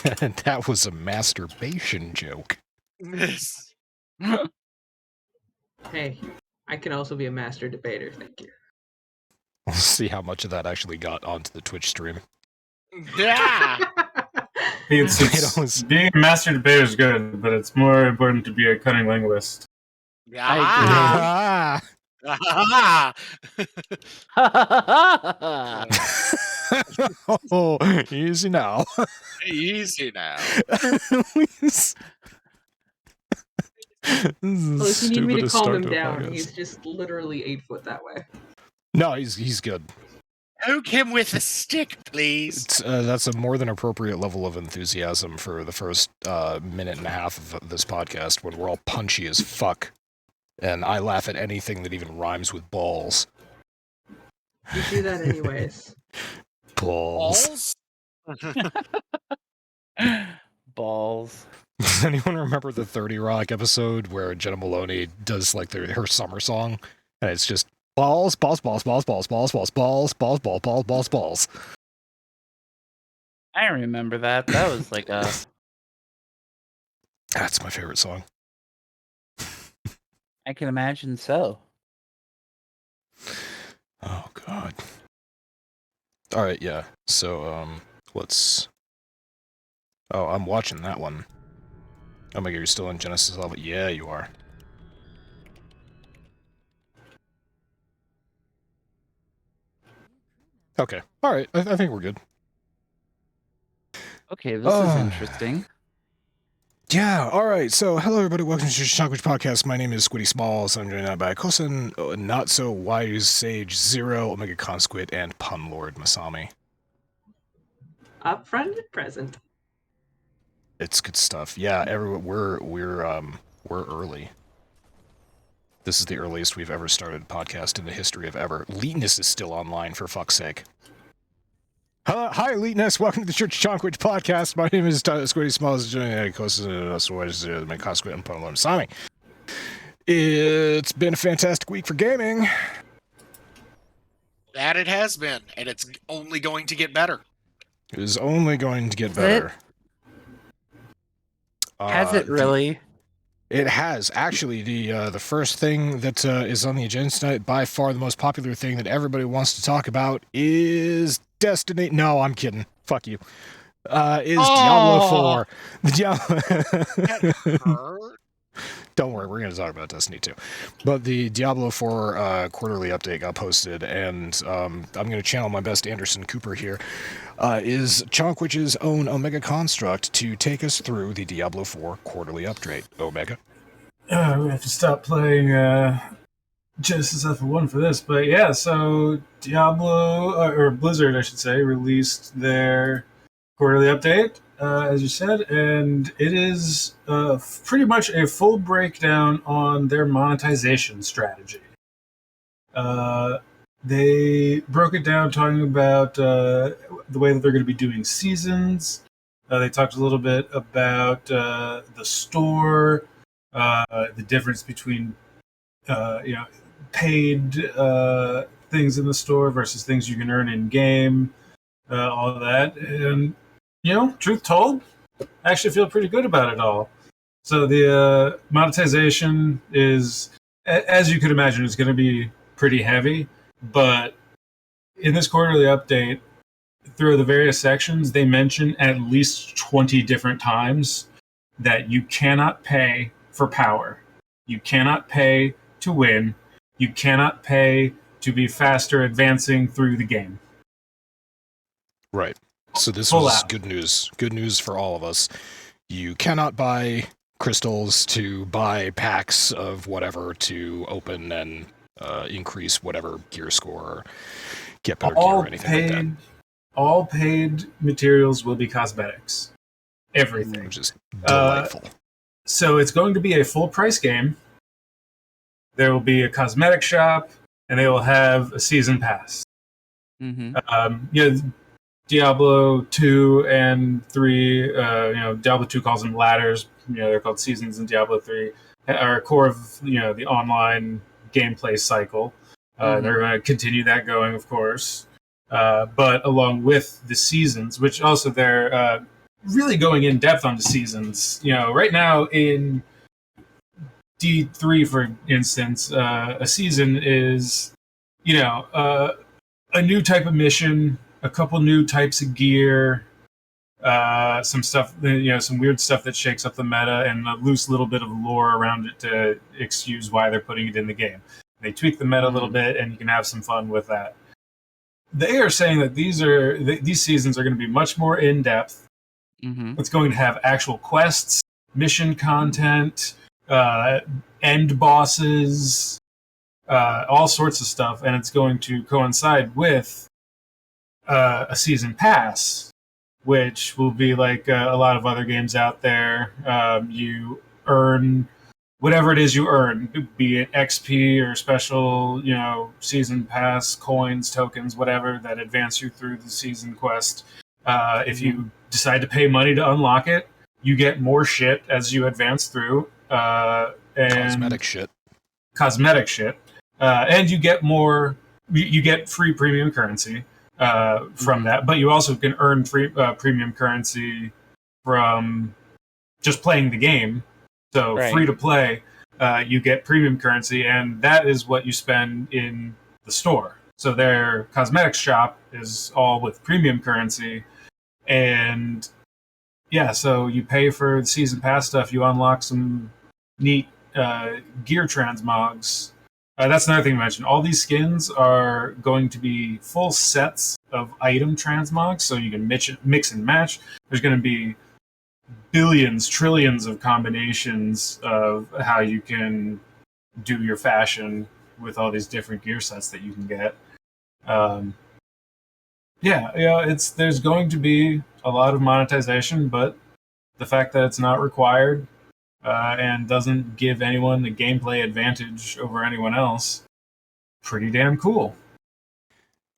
That was a masturbation joke. Yes. Hey, I can also be a master debater, thank you. We'll see how much of that actually got onto the Twitch stream. Yeah. It's being a master debater is good, but it's more important to be a cunning linguist. Yeah. Oh, easy now. Easy now. Well, if you need me to calm him down, he's just literally 8 foot that way. No, he's good. Poke him with a stick, please. That's a more than appropriate level of enthusiasm for the first minute and a half of this podcast when we're all punchy as fuck. And I laugh at anything that even rhymes with balls. You do that anyways. Balls? Balls. Does anyone remember the 30 Rock episode where Jenna Maloney does like her summer song? And it's just balls, balls, balls, balls, balls, balls, balls, balls, balls, balls, balls, balls, balls. I remember that. That was like a... That's my favorite song. I can imagine so. Oh, God. Alright, yeah. So, let's... Oh, I'm watching that one. Oh my god, you're still in Genesis level? Yeah, you are. Okay. Alright, I think we're good. Okay, this is interesting. Yeah, alright, so hello everybody, welcome to Church of Chonkwij Podcast. My name is Squiddy Smalls, I'm joined by Kosen, Not So Wise Sage Zero, OmegaConstruct, and Pun Lord Masami. Up front and present. It's good stuff. Yeah, we're early. This is the earliest we've ever started a podcast in the history of ever. Leetness is still online, for fuck's sake. Hi, Leetness. Welcome to the Church of Chonkwij Podcast. My name is Squiddy Smalls, joining my Conquest and Pun Lord Masami. It's been a fantastic week for gaming. That it has been, and it's only going to get better. It is only going to get better. Has it really? It has. Actually, the first thing that is on the agenda tonight, by far the most popular thing that everybody wants to talk about, is Destiny. No, I'm kidding. Fuck you. Diablo 4. The Don't worry, we're going to talk about Destiny 2. But the Diablo 4 quarterly update got posted, and I'm going to channel my best Anderson Cooper here. Is Chonkwij's own OmegaConstruct to take us through the Diablo 4 quarterly update. Omega? We have to stop playing Genesis Alpha 1 for this, but yeah, so Diablo, or Blizzard, I should say, released their quarterly update, as you said, and it is pretty much a full breakdown on their monetization strategy. They broke it down talking about the way that they're going to be doing seasons. They talked a little bit about the store, the difference between paid things in the store versus things you can earn in game, all of that. And truth told, I actually feel pretty good about it all. So the monetization is, as you could imagine, is going to be pretty heavy. But in this quarterly update, through the various sections, they mention at least 20 different times that you cannot pay for power. You cannot pay to win. You cannot pay to be faster advancing through the game. Right. So this Full was out. good news. Good news for all of us. You cannot buy crystals to buy packs of whatever to open and increase whatever gear score or get better gear or anything like that. All paid materials will be cosmetics. Everything. Which is delightful. So it's going to be a full price game. There will be a cosmetic shop, and they will have a season pass. Mm-hmm. Diablo 2 and 3, Diablo 2 calls them ladders. They're called seasons, and Diablo 3 are a core of, the online gameplay cycle. They're going to continue that going, of course. But along with the seasons, which also they're really going in depth on the seasons. Right now in D3, for instance, a season is, a new type of mission, a couple new types of gear, some stuff, some weird stuff that shakes up the meta, and a loose little bit of lore around it to excuse why they're putting it in the game. They tweak the meta a little bit, and you can have some fun with that. They are saying that these seasons are going to be much more in depth. It's going to have actual quests, mission content, end bosses, all sorts of stuff, and it's going to coincide with a season pass, which will be like a lot of other games out there. You earn whatever it is you earn, be it XP or special, season pass, coins, tokens, whatever, that advance you through the season quest. If you decide to pay money to unlock it, you get more shit as you advance through. And Cosmetic shit. And you get more, you get free premium currency from that, but you also can earn free premium currency from just playing the game. So free to play, you get premium currency, and that is what you spend in the store. So their cosmetics shop is all with premium currency, and so you pay for the season pass stuff. You unlock some neat gear transmogs. That's another thing to mention. All these skins are going to be full sets of item transmogs, so you can mix and match. There's going to be billions, trillions of combinations of how you can do your fashion with all these different gear sets that you can get. There's going to be a lot of monetization, but the fact that it's not required and doesn't give anyone a gameplay advantage over anyone else, pretty damn cool.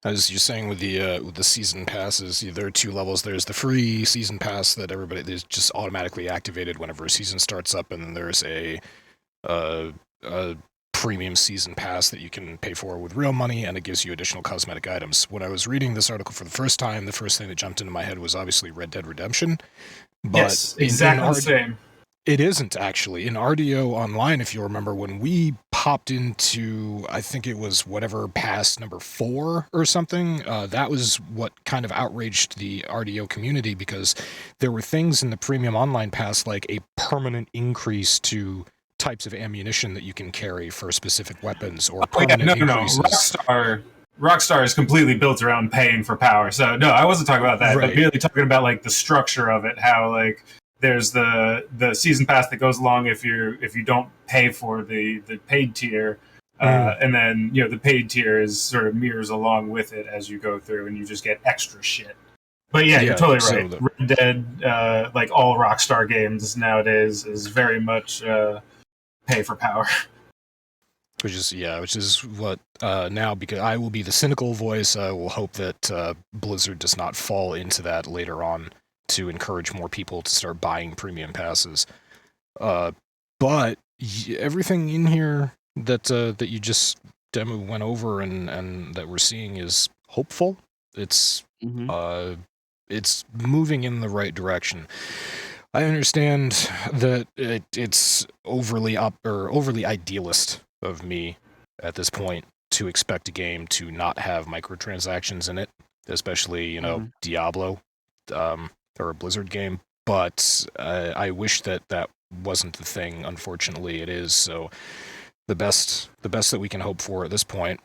As you're saying with the season passes, there are two levels. There's the free season pass that everybody is just automatically activated whenever a season starts up, and then there's a premium season pass that you can pay for with real money, and it gives you additional cosmetic items. When I was reading this article for the first time, the first thing that jumped into my head was obviously Red Dead Redemption. But yes, exactly the same. It isn't actually. In RDO Online, if you remember, when we popped into, I think it was whatever pass number 4 or something, that was what kind of outraged the RDO community, because there were things in the premium online pass like a permanent increase to types of ammunition that you can carry for specific weapons, or permanent increases. Rockstar is completely built around paying for power. So no, I wasn't talking about that, Right. but merely talking about like the structure of it, how like there's the season pass that goes along if you don't pay for the paid tier, and then the paid tier is sort of mirrors along with it as you go through, and you just get extra shit. But you're totally right. So Red Dead, like all Rockstar games nowadays, is very much pay for power. Which is what now, because I will be the cynical voice, I will hope that Blizzard does not fall into that later on to encourage more people to start buying premium passes. But everything in here that you just went over and that we're seeing is hopeful. It's it's moving in the right direction. I understand that it's overly idealist of me at this point to expect a game to not have microtransactions in it, especially Diablo. Or a Blizzard game, but I wish that wasn't the thing. Unfortunately, it is. So the best that we can hope for at this point,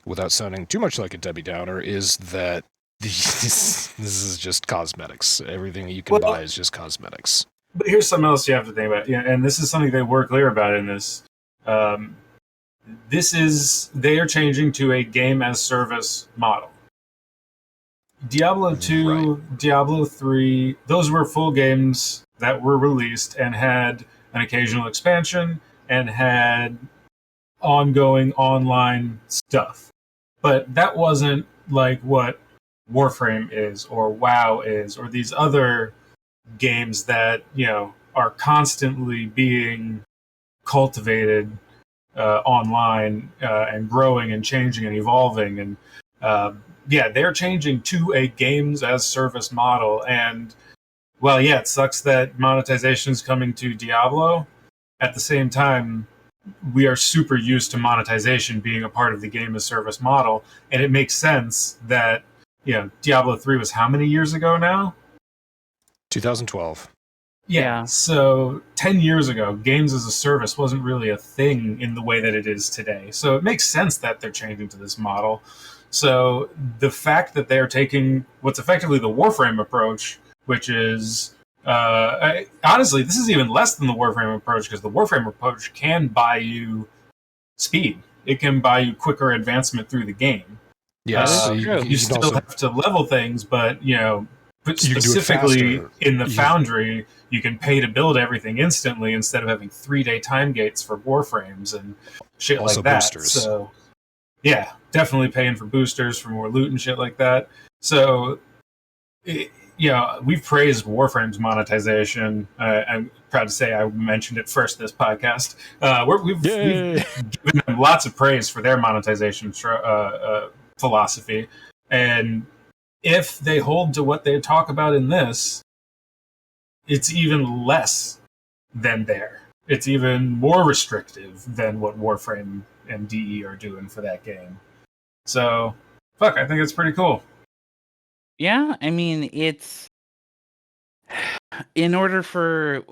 without sounding too much like a Debbie Downer, is that this is just cosmetics. Everything you can buy is just cosmetics. But here's something else you have to think about, and this is something they were clear about in this. They are changing to a game as service model. Diablo 2, right. Diablo 3, those were full games that were released and had an occasional expansion and had ongoing online stuff. But that wasn't like what Warframe is or WoW is or these other games that, are constantly being cultivated online and growing and changing and evolving. And they're changing to a games as service model, and well, yeah, it sucks that monetization is coming to Diablo. At the same time, we are super used to monetization being a part of the game as service model, and it makes sense that Diablo 3 was how many years ago now? 2012. Yeah. So 10 years ago, games as a service wasn't really a thing in the way that it is today. So it makes sense that they're changing to this model. So the fact that they're taking what's effectively the Warframe approach, which is honestly, this is even less than the Warframe approach, because the Warframe approach can buy you speed. It can buy you quicker advancement through the game. Yes, you still have to level things, but specifically in the Foundry, you can pay to build everything instantly instead of having 3-day time gates for Warframes and shit also like that. Boosters. So, yeah, definitely paying for boosters for more loot and shit like that. So, we've praised Warframe's monetization. I'm proud to say I mentioned it first this podcast. We've given them lots of praise for their monetization philosophy. And if they hold to what they talk about in this, it's even less than there. It's even more restrictive than what Warframe and DE are doing for that game. So, I think it's pretty cool. Yeah, I mean, it's in order for,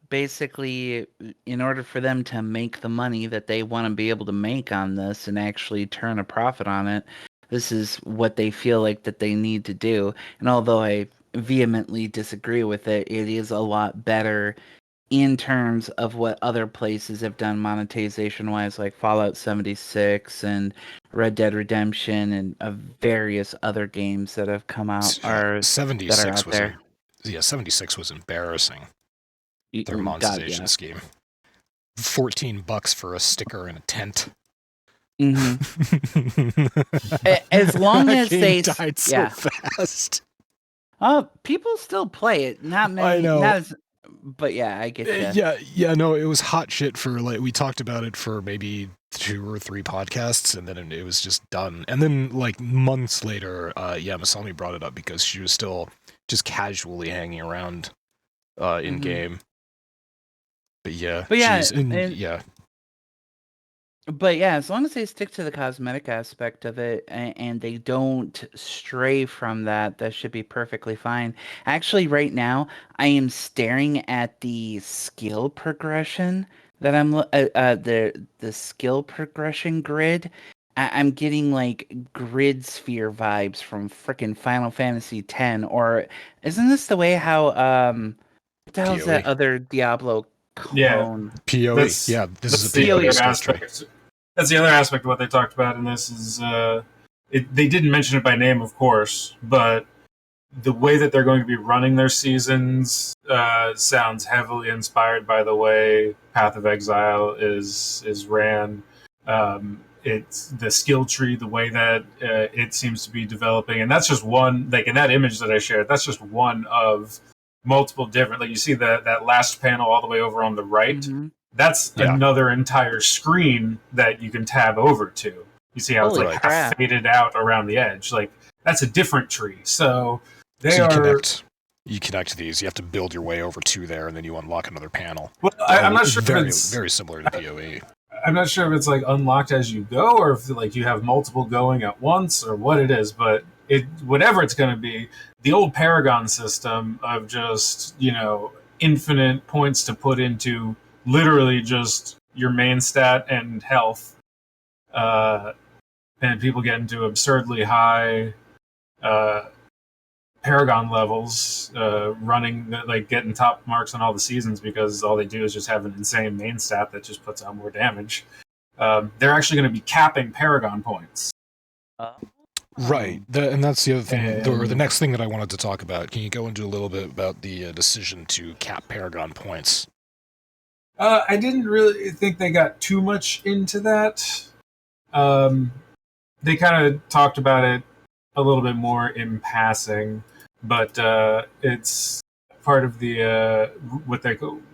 basically, in order for them to make the money that they want to be able to make on this and actually turn a profit on it, this is what they feel like that they need to do. And although I vehemently disagree with it, it is a lot better in terms of what other places have done monetization-wise, like Fallout 76 and Red Dead Redemption and various other games that have come out 76 that are out there. 76 was embarrassing. Their monetization scheme. $14 for a sticker and a tent. As long as they died so fast. People still play it. Not many. I know. But yeah, I get you. Yeah, no, it was hot shit for we talked about it for maybe 2 or 3 podcasts, and then it was just done. And then months later, Masami brought it up because she was still just casually hanging around in game. But yeah, But yeah, as long as they stick to the cosmetic aspect of it and they don't stray from that, that should be perfectly fine. Actually, right now, I am staring at the skill progression that I'm the skill progression grid. I'm getting grid sphere vibes from frickin' Final Fantasy X. Or isn't this the way how what the hell's that other Diablo clone? PoE. This is a PoE aspect. That's the other aspect of what they talked about in this is they didn't mention it by name, of course, but the way that they're going to be running their seasons sounds heavily inspired by the way Path of Exile is ran. It's the skill tree, the way that it seems to be developing, and that's just one. In that image that I shared, that's just one of multiple different. You see that last panel all the way over on the right. Mm-hmm. That's another entire screen that you can tab over to. You see how it's half faded out around the edge. That's a different tree. So you connect these. You have to build your way over to there, and then you unlock another panel. Well, I'm not sure if it's very similar to PoE. I'm not sure if it's unlocked as you go, or if you have multiple going at once, or what it is. But whatever it's going to be, the old Paragon system of just infinite points to put into literally just your main stat and health, and people get into absurdly high Paragon levels, running getting top marks on all the seasons because all they do is just have an insane main stat that just puts out more damage. They're actually going to be capping Paragon points. Right, and that's the other thing, or the next thing that I wanted to talk about. Can you go into a little bit about the decision to cap Paragon points? I didn't really think they got too much into that. They kind of talked about it a little bit more in passing, but it's part of the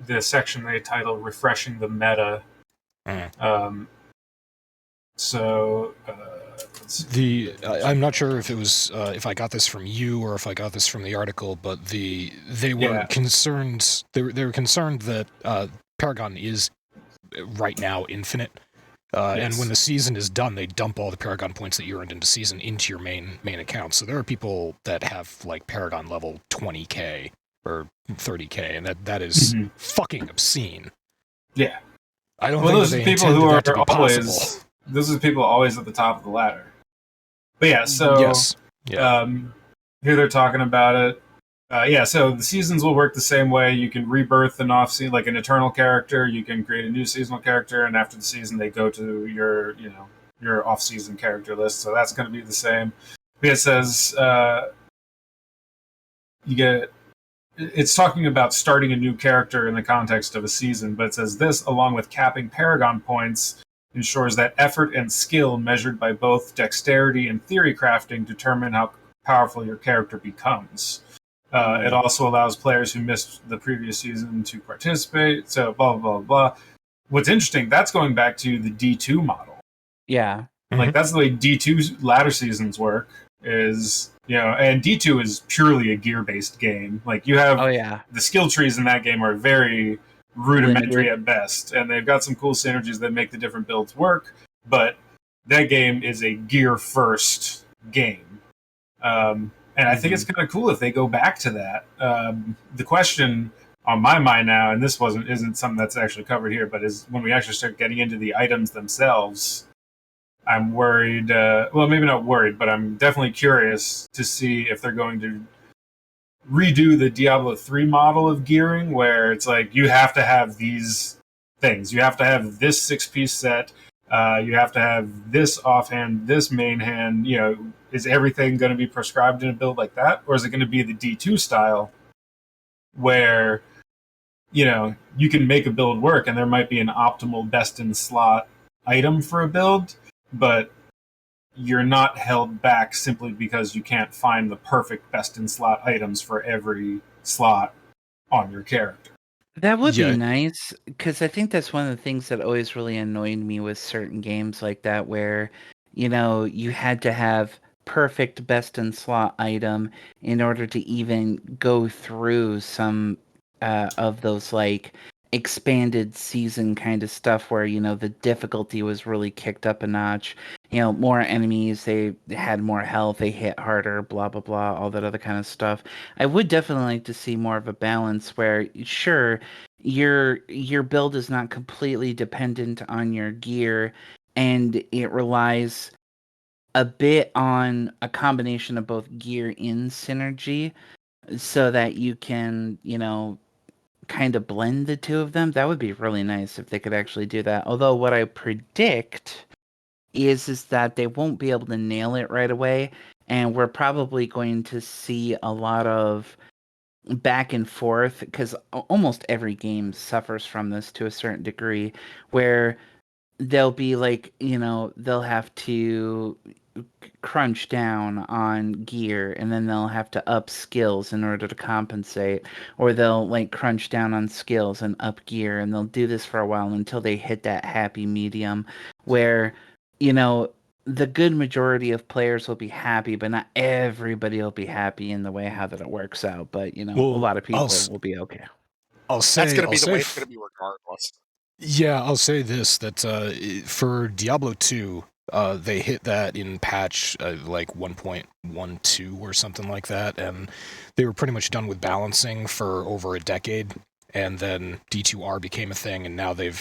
the section they titled "Refreshing the Meta." So let builds. I'm not sure if it was if I got this from you or if I got this from the article, but they were concerned. They were concerned that Paragon is right now infinite. And when the season is done, they dump all the Paragon points that you earned into season into your main account. So there are people that have like Paragon level 20k or 30k, and that is fucking obscene. Yeah. I don't well, think those that are they people who are that to be always possible. those are the people always at the top of the ladder. But yeah, so Yes. Yeah. here they're talking about it. So the seasons will work the same way. You can rebirth an off-season, like an eternal character. You can create a new seasonal character, and after the season, they go to your off-season character list. So that's going to be the same. But it says it's talking about starting a new character in the context of a season, but it says this, along with capping Paragon points, ensures that effort and skill measured by both dexterity and theory crafting determine how powerful your character becomes. It also allows players who missed the previous season to participate. So blah, blah, blah, blah. What's interesting, that's going back to the D2 model. Yeah. Like, that's the way D2 ladder seasons work, is, and D2 is purely a gear-based game. Like, you have the skill trees in that game are very rudimentary at best, and they've got some cool synergies that make the different builds work, but that game is a gear-first game. And I think it's kind of cool if they go back to that. The question on my mind now, and this isn't something that's actually covered here, but is when we actually start getting into the items themselves, I'm worried. Well, maybe not worried, but I'm definitely curious to see if they're going to redo the Diablo 3 model of gearing, where it's like you have to have these things. You have to have this 6-piece set. You have to have this offhand, this main hand. Is everything going to be prescribed in a build like that? Or is it going to be the D2 style where, you can make a build work and there might be an optimal best in slot item for a build, but you're not held back simply because you can't find the perfect best in slot items for every slot on your character. That would be nice, because I think that's one of the things that always really annoyed me with certain games like that, where, you had to have perfect best in slot item in order to even go through some of those like expanded season kind of stuff where the difficulty was really kicked up a notch. More enemies, they had more health, they hit harder, blah blah blah, all that other kind of stuff. I would definitely like to see more of a balance where, sure, your build is not completely dependent on your gear, and it relies a bit on a combination of both gear and synergy, so that you can, kind of blend the two of them. That would be really nice if they could actually do that. Although what I predict is that they won't be able to nail it right away, and we're probably going to see a lot of back and forth, because almost every game suffers from this to a certain degree, where they'll be like, they'll have to crunch down on gear, and then they'll have to up skills in order to compensate, or they'll like crunch down on skills and up gear, and they'll do this for a while until they hit that happy medium where the good majority of players will be happy, but not everybody will be happy in the way how that it works out. But a lot of people will be okay. That's going to be the way it's going to be regardless. Yeah, I'll say this, that for Diablo 2, they hit that in patch like 1.12 or something like that, and they were pretty much done with balancing for over a decade, and then D2R became a thing, and now they've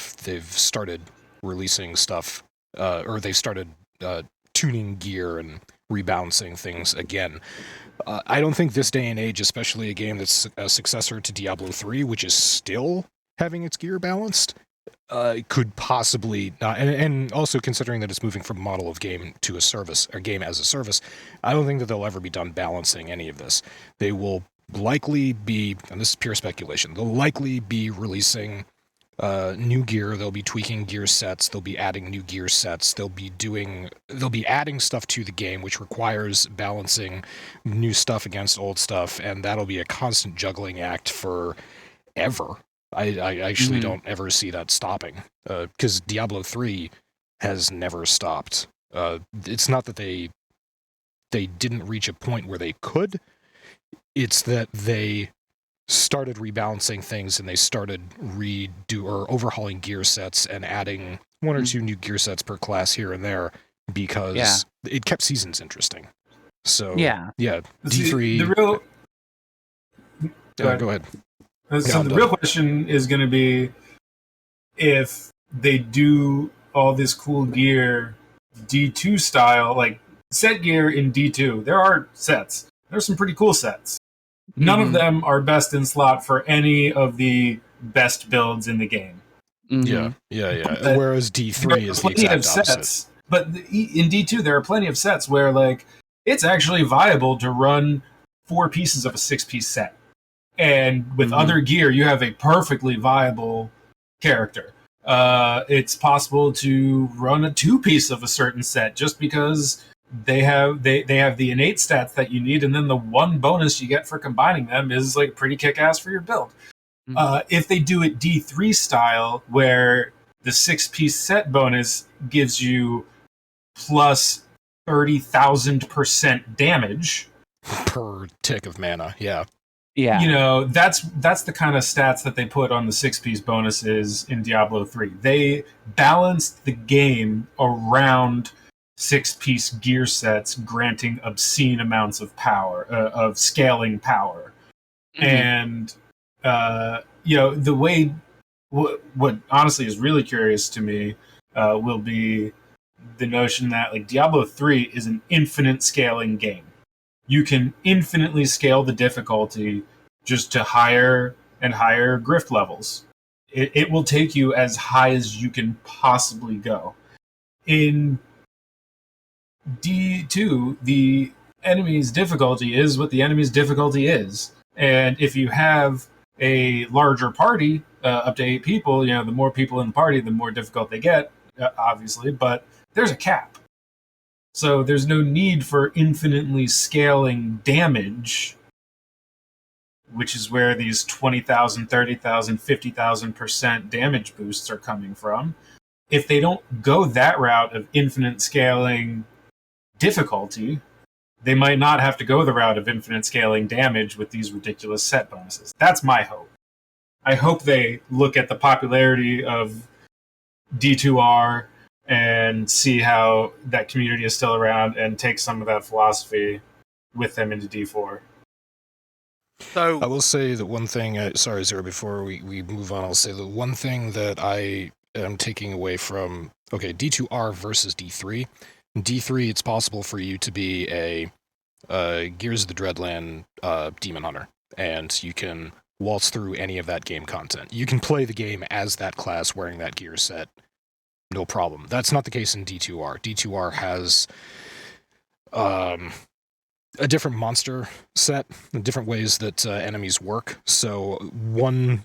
started releasing stuff, or they've started tuning gear and rebalancing things again. I don't think this day and age, especially a game that's a successor to Diablo 3, which is still having its gear balanced, could possibly not, and also considering that it's moving from a model of game to a service, or game as a service, I don't think that they'll ever be done balancing any of this. They will likely be, and this is pure speculation, they'll likely be releasing new gear, they'll be tweaking gear sets, they'll be adding new gear sets, they'll be adding stuff to the game which requires balancing new stuff against old stuff, and that'll be a constant juggling act for ever. I actually don't ever see that stopping, because Diablo 3 has never stopped. It's not that they didn't reach a point where they could. It's that they started rebalancing things and they started overhauling gear sets and adding one or two new gear sets per class here and there because it kept seasons interesting. So D3. The real. Go ahead. So the real question is going to be if they do all this cool gear D2 style, like set gear in D2. There are sets. There's some pretty cool sets. None of them are best in slot for any of the best builds in the game. Yeah. Whereas D3 is the exact opposite. But in D2, there are plenty of sets where like it's actually viable to run 4 pieces of a 6-piece set. And with other gear, you have a perfectly viable character. It's possible to run a 2-piece of a certain set just because they have the innate stats that you need, and then the one bonus you get for combining them is like pretty kick-ass for your build. If they do it D3 style, where the 6-piece set bonus gives you plus 30,000% damage per tick of mana, Yeah. You know, that's the kind of stats that they put on the 6-piece bonuses in Diablo 3. They balanced the game around 6-piece gear sets, granting obscene amounts of power, of scaling power. And, the way, what honestly is really curious to me will be the notion that, like, Diablo 3 is an infinite scaling game. You can infinitely scale the difficulty just to higher and higher grift levels. It will take you as high as you can possibly go. In D2, the enemy's difficulty is what the enemy's difficulty is. And if you have a larger party, up to 8 people, the more people in the party, the more difficult they get, obviously, but there's a cap. So there's no need for infinitely scaling damage, which is where these 20,000, 30,000, 50,000% damage boosts are coming from. If they don't go that route of infinite scaling difficulty, they might not have to go the route of infinite scaling damage with these ridiculous set bonuses. That's my hope. I hope they look at the popularity of D2R and see how that community is still around and take some of that philosophy with them into D4. So I will say that one thing, sorry, Zero, before we move on, I'll say the one thing that I am taking away from, D2R versus D3. In D3, it's possible for you to be a Gears of the Dreadland Demon Hunter, and you can waltz through any of that game content. You can play the game as that class wearing that gear set. No problem. That's not the case in D2R. D2R has a different monster set, different ways that enemies work. So one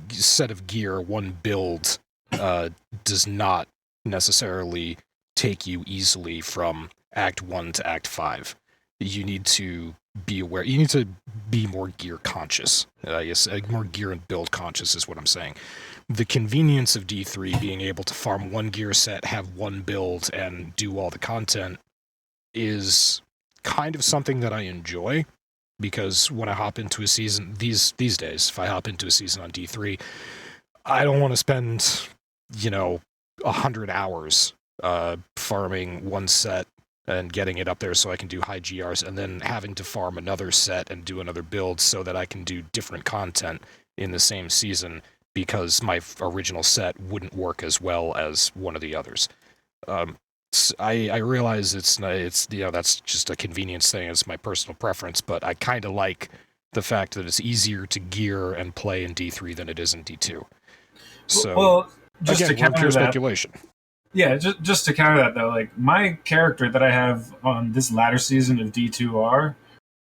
set of gear, one build, does not necessarily take you easily from Act 1 to Act 5. You need to be aware. You need to be more gear conscious. Yes, more gear and build conscious is what I'm saying. The convenience of D3 being able to farm one gear set, have one build, and do all the content is kind of something that I enjoy, because when I hop into a season these days, if I hop into a season on D3, I don't want to spend 100 hours farming one set and getting it up there so I can do high GRs, and then having to farm another set and do another build so that I can do different content in the same season, because my original set wouldn't work as well as one of the others. I realize it's that's just a convenience thing. It's my personal preference, but I kind of like the fact that it's easier to gear and play in D3 than it is in D2. So, just again, to counter that, speculation. Yeah, just to counter that though, like my character that I have on this latter season of D2R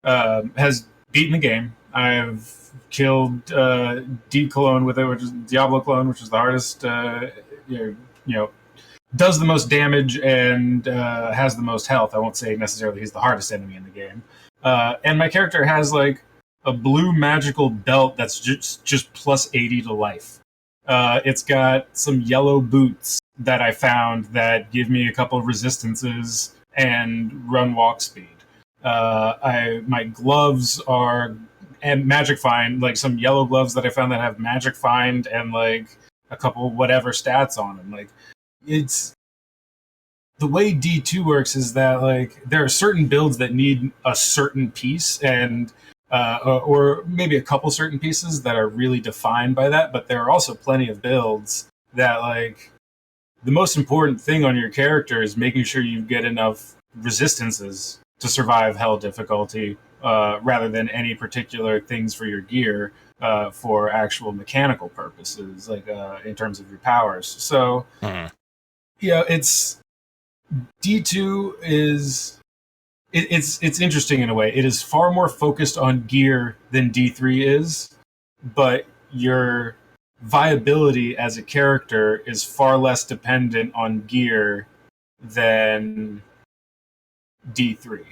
has beaten the game. I've killed D clone with it, which is Diablo clone, which is the hardest. Does the most damage and has the most health. I won't say necessarily he's the hardest enemy in the game. And my character has like a blue magical belt that's just plus 80 to life. It's got some yellow boots that I found that give me a couple of resistances and run walk speed. My gloves are and magic find, like some yellow gloves that I found that have magic find and like a couple whatever stats on them. Like, it's the way D2 works is that like there are certain builds that need a certain piece and or maybe a couple certain pieces that are really defined by that, but there are also plenty of builds that like the most important thing on your character is making sure you get enough resistances to survive hell difficulty, rather than any particular things for your gear, for actual mechanical purposes, like in terms of your powers. So, it's D2 is it's interesting in a way. It is far more focused on gear than D3 is, but your viability as a character is far less dependent on gear than D3.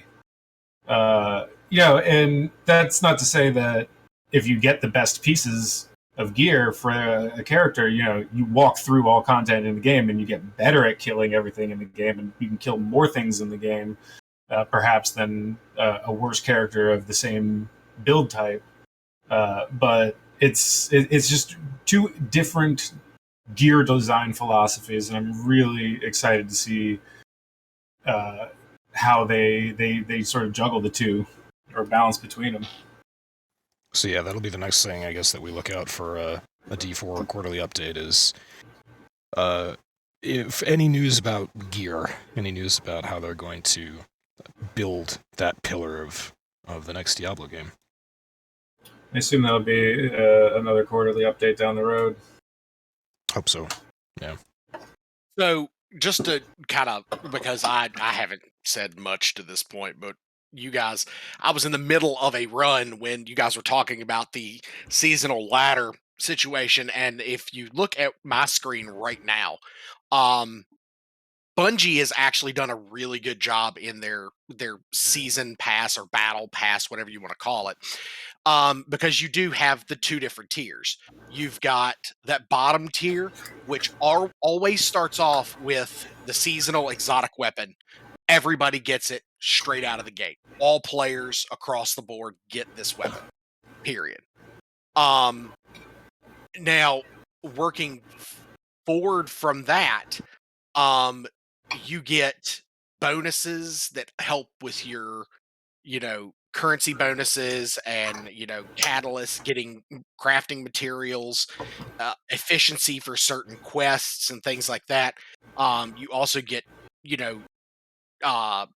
And that's not to say that if you get the best pieces of gear for a character, you walk through all content in the game and you get better at killing everything in the game, and you can kill more things in the game, perhaps than a worse character of the same build type. But it's just two different gear design philosophies, and I'm really excited to see how they sort of juggle the two or balance between them. So yeah, that'll be the next thing I guess that we look out for a D4 quarterly update is if any news about gear, any news about how they're going to build that pillar of the next Diablo game. I assume that'll be another quarterly update down the road. Hope so. Yeah. So just to kind of, because I haven't said much to this point, but you guys, I was in the middle of a run when you guys were talking about the seasonal ladder situation, and if you look at my screen right now, Bungie has actually done a really good job in their season pass or battle pass, whatever you want to call it, because you do have the two different tiers. You've got that bottom tier, which always starts off with the seasonal exotic weapon. Everybody gets it straight out of the gate. All players across the board get this weapon, period. Now, working forward from that, you get bonuses that help with your, currency bonuses and, catalysts, getting crafting materials, efficiency for certain quests and things like that. You also get,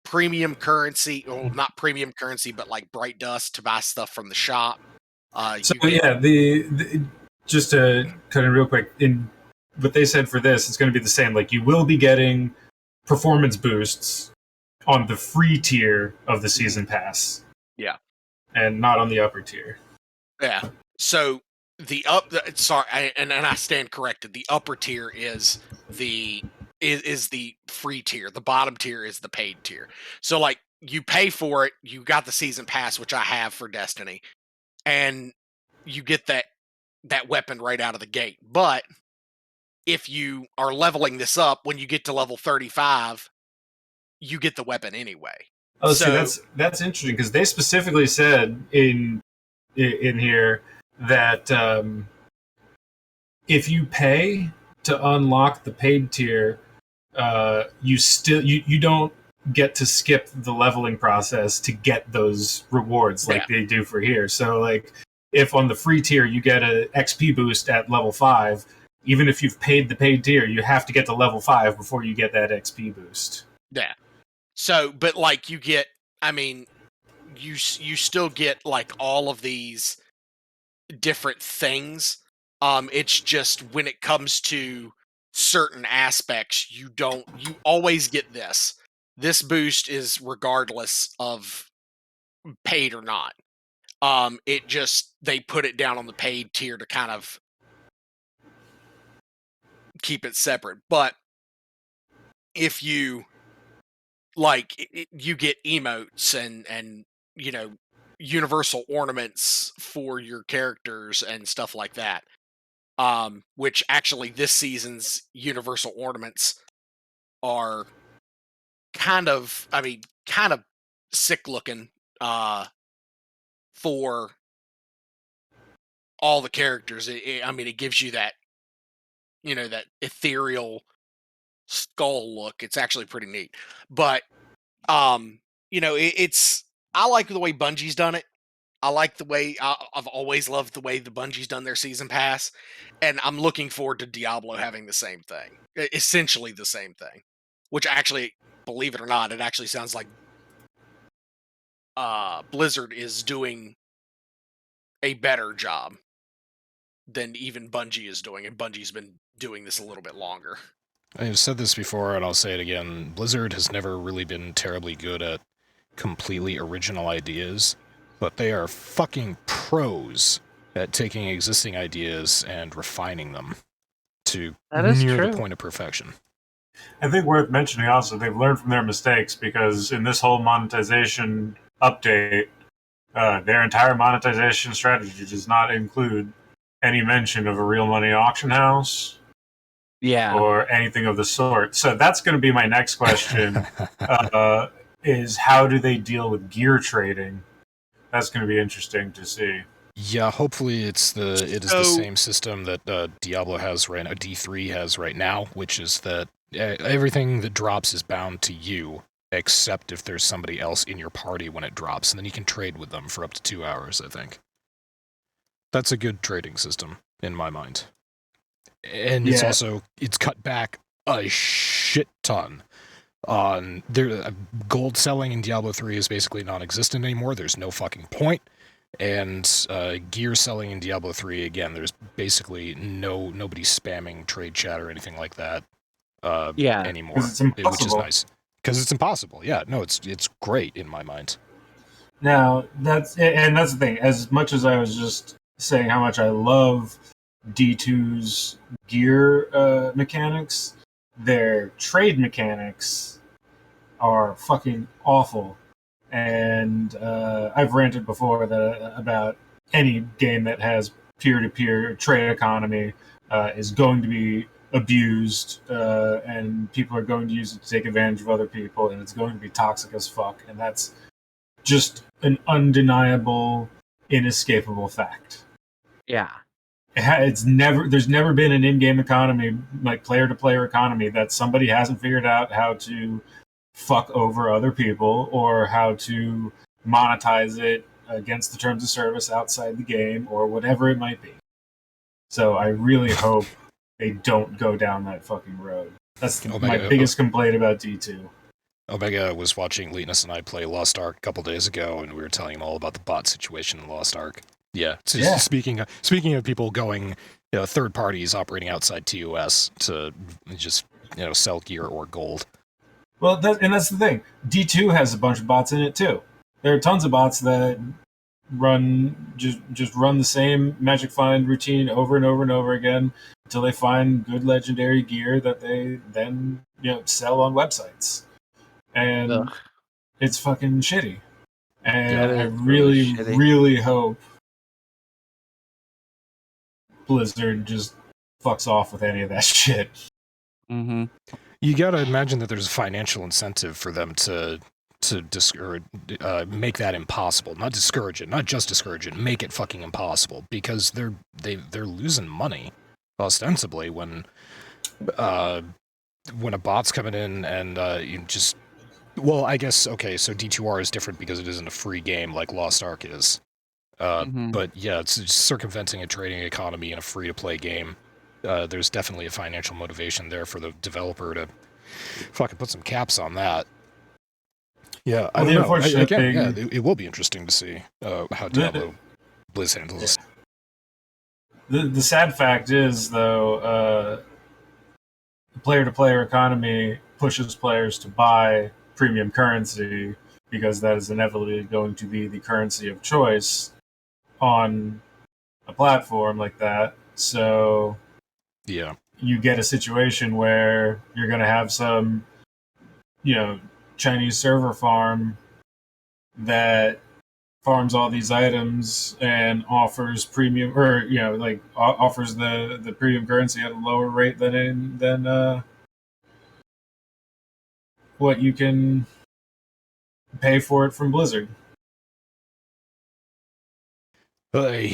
premium currency, well, not premium currency, but like bright dust to buy stuff from the shop. Just to cut in real quick, in what they said for this, it's going to be the same. Like, you will be getting performance boosts on the free tier of the season pass. Yeah. And not on the upper tier. Yeah. So and I stand corrected. The upper tier is the free tier. The bottom tier is the paid tier. So like, you pay for it, you got the season pass, which I have for Destiny, and you get that weapon right out of the gate. But if you are leveling this up, when you get to level 35, you get the weapon anyway. Oh, so that's interesting, because they specifically said in here that if you pay to unlock the paid tier, you don't get to skip the leveling process to get those rewards like they do for here. So like, if on the free tier you get an XP boost at level 5, even if you've paid the paid tier, you have to get to level 5 before you get that XP boost. Yeah. So, but like, you get, you still get like all of these different things. It's just when it comes to certain aspects, you always get this. This boost is regardless of paid or not. They put it down on the paid tier to kind of keep it separate. But if you you get emotes and universal ornaments for your characters and stuff like that. which actually this season's universal ornaments are kind of sick looking for all the characters. It gives you that, that ethereal skull look. It's actually pretty neat. But it's I like the way Bungie's done it. I like the way I've always loved the way the Bungie's done their season pass, and I'm looking forward to Diablo having the same thing, essentially the same thing. Which actually, believe it or not, it actually sounds like Blizzard is doing a better job than even Bungie is doing, and Bungie's been doing this a little bit longer. I've said this before, and I'll say it again. Blizzard has never really been terribly good at completely original ideas, but they are fucking pros at taking existing ideas and refining them to near the point of perfection. I think worth mentioning also, they've learned from their mistakes, because in this whole monetization update, their entire monetization strategy does not include any mention of a real money auction house. Yeah. Or anything of the sort. So that's going to be my next question, is how do they deal with gear trading? That's going to be interesting to see. Yeah, hopefully it is the same system that Diablo has right now, D3 has right now, which is that everything that drops is bound to you, except if there's somebody else in your party when it drops, and then you can trade with them for up to 2 hours, I think. That's a good trading system, in my mind. And it's cut back a shit ton on gold selling in Diablo 3 is basically non-existent anymore. There's no fucking point. And gear selling in Diablo 3, again, there's basically nobody spamming trade chat or anything like that anymore, which is nice. Because it's impossible. Yeah, no, it's great in my mind. Now, that's the thing. As much as I was just saying how much I love D2's gear mechanics, their trade mechanics are fucking awful. And I've ranted before about any game that has peer-to-peer trade economy is going to be abused, and people are going to use it to take advantage of other people, and it's going to be toxic as fuck. And that's just an undeniable, inescapable fact. Yeah. There's never been an in-game economy, like player-to-player economy, that somebody hasn't figured out how to fuck over other people or how to monetize it against the terms of service outside the game or whatever it might be. So I really hope they don't go down that fucking road. That's my biggest complaint about D2. Omega was watching Leetness and I play Lost Ark a couple days ago, and we were telling him all about the bot situation in Lost Ark. Yeah. So speaking of people going, third parties operating outside TOS to just sell gear or gold. Well, that's the thing. D2 has a bunch of bots in it too. There are tons of bots that just run the same Magic Find routine over and over and over again until they find good legendary gear that they then sell on websites, and it's fucking shitty. And I really, really hope Blizzard just fucks off with any of that shit. Mm-hmm. You gotta imagine that there's a financial incentive for them to make that impossible. Not discourage it, not just discourage it, make it fucking impossible, because they're losing money ostensibly when a bot's coming in and I guess okay, so D2R is different because it isn't a free game like Lost Ark is. But yeah, it's just circumventing a trading economy in a free-to-play game. There's definitely a financial motivation there for the developer to fucking put some caps on that. Yeah, I don't know. It will be interesting to see how Diablo Blizz handles this. The sad fact is, though, the player-to-player economy pushes players to buy premium currency because that is inevitably going to be the currency of choice on a platform like that. So yeah, you get a situation where you're going to have some, Chinese server farm that farms all these items and offers premium, or like offers the premium currency at a lower rate than what you can pay for it from Blizzard. But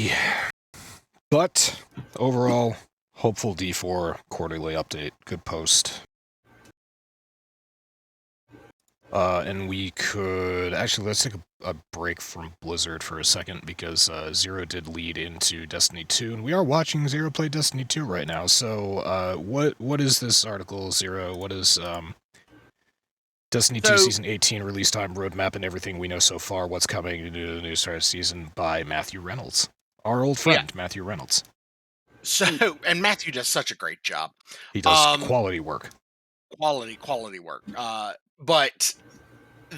overall, hopeful D4 quarterly update. Good post. And we could actually, let's take a break from Blizzard for a second, because Zero did lead into Destiny 2, and we are watching Zero play Destiny 2 right now. So what is this article, Zero? What is Destiny 2 Season 18 release time, roadmap, and everything we know so far? What's coming to the new start season by Matthew Reynolds, our old friend, Matthew Reynolds. So, and Matthew does such a great job. He does quality work. Quality work. But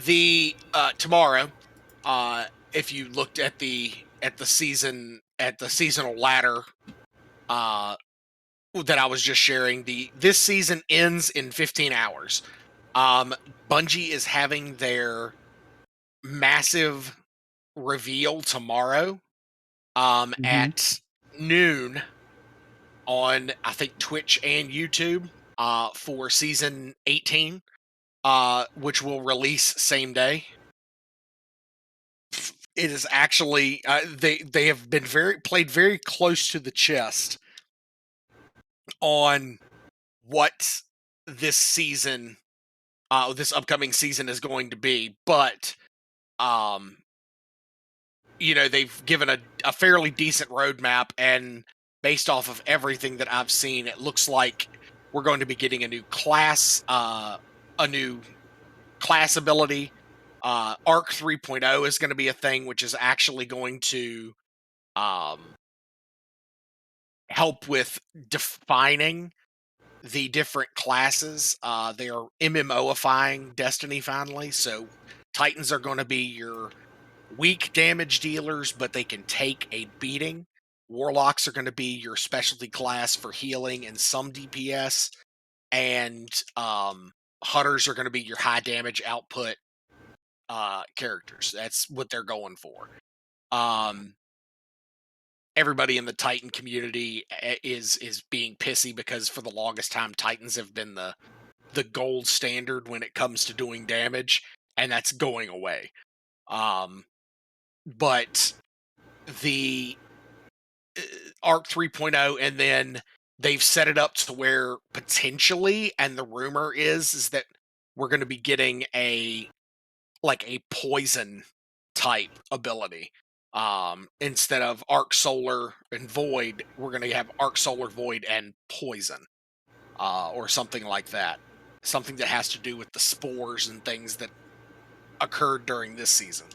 the tomorrow, if you looked at the seasonal ladder that I was just sharing, this season ends in 15 hours. Bungie is having their massive reveal tomorrow at noon on, I think, Twitch and YouTube for season 18, which will release same day. It is actually they have been played very close to the chest on what this season, this upcoming season is going to be, but they've given a fairly decent roadmap, and based off of everything that I've seen, it looks like we're going to be getting a new class ability. Arc 3.0 is going to be a thing, which is actually going to help with defining the different classes. They are MMOifying Destiny finally, so Titans are going to be your weak damage dealers, but they can take a beating. Warlocks are going to be your specialty class for healing and some DPS, and Hunters are going to be your high damage output characters. That's what they're going for. Everybody in the Titan community is being pissy because for the longest time Titans have been the gold standard when it comes to doing damage, and that's going away. But the Arc 3.0, and then they've set it up to where potentially, and the rumor is that we're going to be getting a poison type ability. Instead of Arc Solar and Void, we're going to have Arc Solar, Void, and Poison, or something like that. Something that has to do with the spores and things that occurred during this season.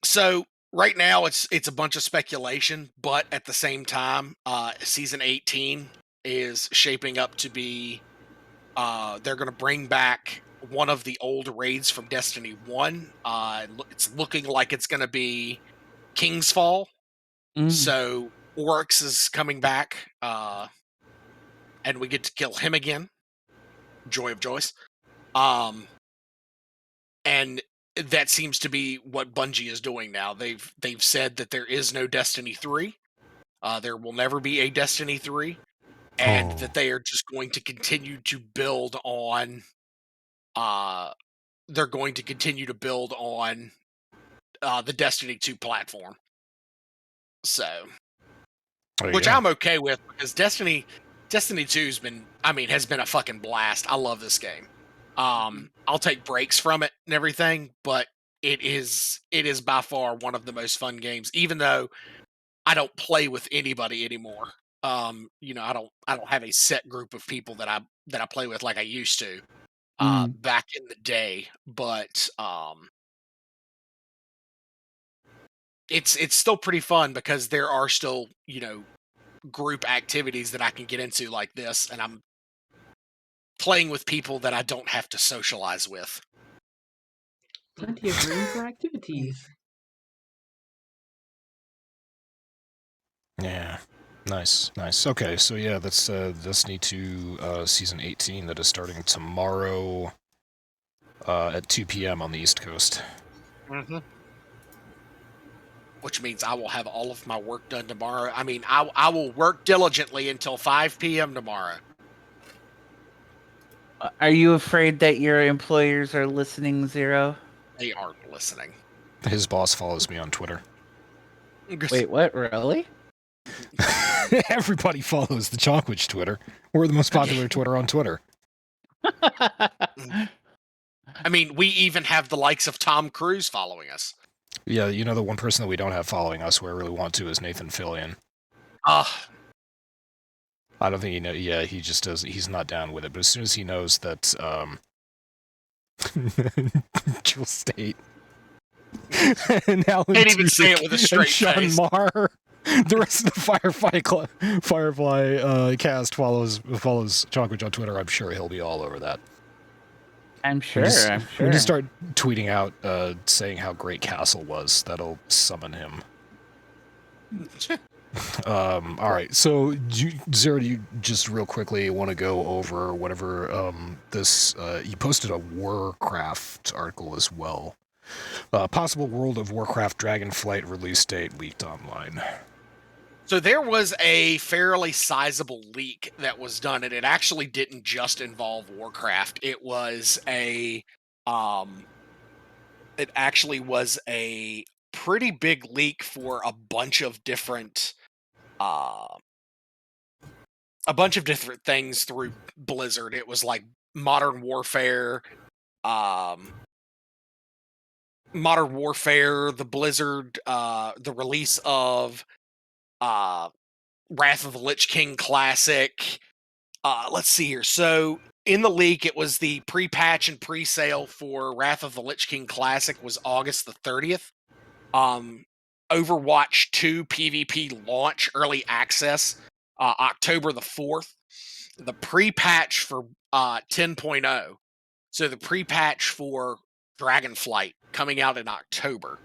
So right now it's a bunch of speculation, but at the same time, season 18 is shaping up to be, they're going to bring back one of the old raids from Destiny 1. It's looking like it's going to be King's Fall. So Oryx is coming back, and we get to kill him again. Joy of Joyce. And that seems to be what Bungie is doing now. They've said that there is no Destiny 3. There will never be a Destiny 3. And that they are just going to continue to build on they're going to continue to build on the Destiny 2 platform. So which I'm okay with, because Destiny 2's has been a fucking blast. I love this game. I'll take breaks from it and everything, but it is by far one of the most fun games, even though I don't play with anybody anymore. I don't have a set group of people that I play with like I used to back in the day, but it's still pretty fun because there are still, group activities that I can get into like this, and I'm playing with people that I don't have to socialize with. Plenty of room for activities. Yeah. Nice. Okay, so yeah, that's Destiny 2 Season 18 that is starting tomorrow at 2 p.m. on the East Coast. Mm-hmm. which means I will have all of my work done tomorrow. I mean, I will work diligently until 5 p.m. tomorrow. Are you afraid that your employers are listening, Zero? They aren't listening. His boss follows me on Twitter. Wait, what? Really? Everybody follows the Chonkwij Twitter. We're the most popular Twitter on Twitter. I mean, we even have the likes of Tom Cruise following us. Yeah, you know, the one person that we don't have following us, who I really want to, is Nathan Fillion. I don't think he knows. Yeah, he just does. He's not down with it. But as soon as he knows that, Jewel State, and Alan Can't even Tudyk say it with a straight and Sean face. Marr, the rest of the Firefly cast follows Chonkwij on Twitter. I'm sure he'll be all over that. I'm sure. When you start tweeting out, saying how great Castle was, that'll summon him. All right, so Zero, do you just real quickly want to go over whatever this? You posted a Warcraft article as well. Possible World of Warcraft Dragonflight release date leaked online. So there was a fairly sizable leak that was done, and it actually didn't just involve Warcraft. It was a pretty big leak for a bunch of different things through Blizzard. It was like Modern Warfare, the Blizzard, the release of Wrath of the Lich King Classic. Let's see here. So in the leak, it was the pre-patch and pre-sale for Wrath of the Lich King Classic was August the 30th. Overwatch 2 PvP launch early access, October the 4th. The pre-patch for 10.0. So the pre-patch for Dragonflight coming out in October.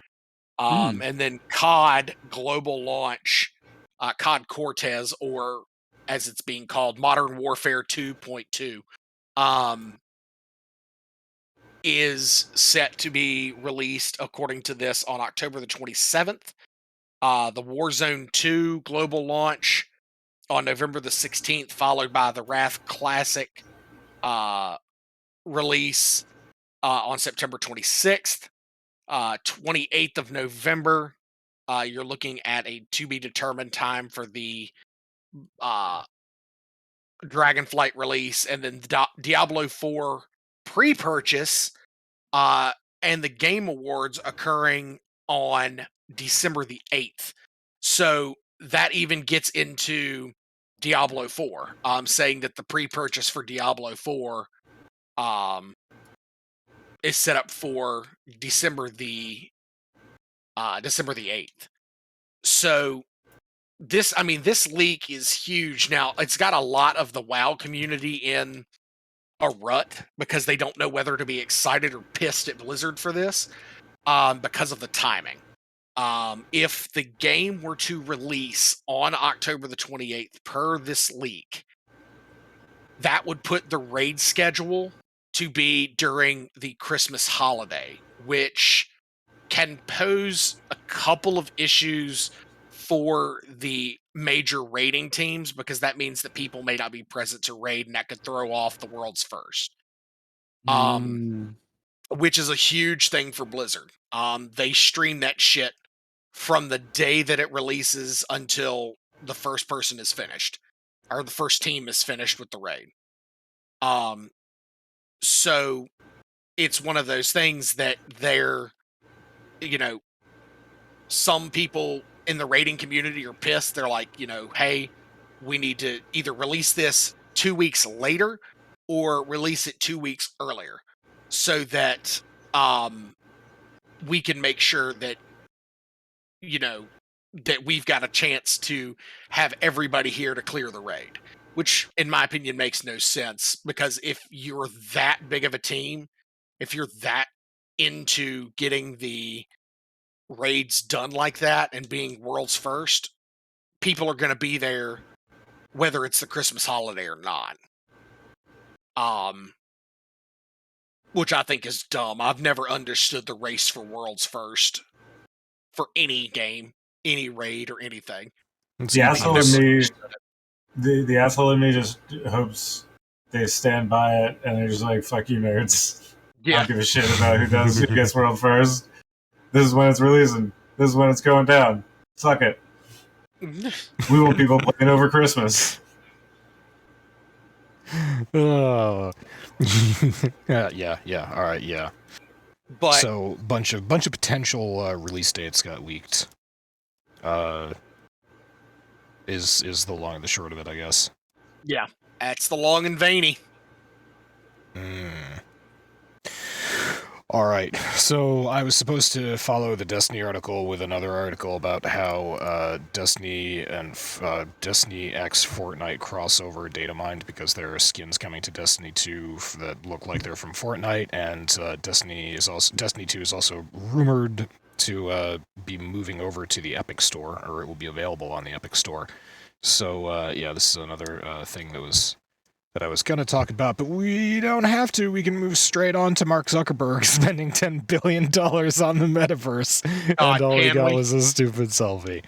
And then COD global launch, COD Cortez, or as it's being called, Modern Warfare 2.2, is set to be released, according to this, on October the 27th. The Warzone 2 global launch on November the 16th, followed by the Wrath Classic release on September 26th. 28th of November, you're looking at a to-be-determined time for the Dragonflight release, and then Diablo 4 pre-purchase, and the Game Awards occurring on December the 8th. So that even gets into Diablo 4, saying that the pre-purchase for Diablo 4 is set up for December the 8th. So this leak is huge. Now, it's got a lot of the WoW community in a rut because they don't know whether to be excited or pissed at Blizzard for this, because of the timing. If the game were to release on October the 28th per this leak, that would put the raid schedule to be during the Christmas holiday, which can pose a couple of issues for the major raiding teams, because that means that people may not be present to raid, and that could throw off the world's first. Which is a huge thing for Blizzard. They stream that shit from the day that it releases until the first person is finished, or the first team is finished with the raid. So it's one of those things that they're, some people in the raiding community are pissed. They're like, hey, we need to either release this 2 weeks later or release it 2 weeks earlier, so that we can make sure that, that we've got a chance to have everybody here to clear the raid, which in my opinion makes no sense, because if you're that big of a team, if you're that into getting the raids done like that and being world's first, people are going to be there whether it's the Christmas holiday or not. Which I think is dumb. I've never understood the race for world's first for any game, any raid, or anything. The asshole in me, the asshole in me just hopes they stand by it and they're just like, "Fuck you, nerds. I don't give a shit about who gets world first. This is when it's releasing. This is when it's going down. Suck it. We want people playing over Christmas." Oh. yeah. All right, yeah. But so bunch of potential release dates got leaked. Is the long and the short of it, I guess. Yeah, that's the long and veiny. All right, so I was supposed to follow the Destiny article with another article about how Destiny and Destiny X Fortnite crossover data mined because there are skins coming to Destiny 2 that look like they're from Fortnite, and Destiny 2 is also rumored to be moving over to the Epic Store, or it will be available on the Epic Store. So yeah, this is another thing that I was going to talk about, but we don't have to. We can move straight on to Mark Zuckerberg spending $10 billion on the metaverse, and all he got was a stupid selfie.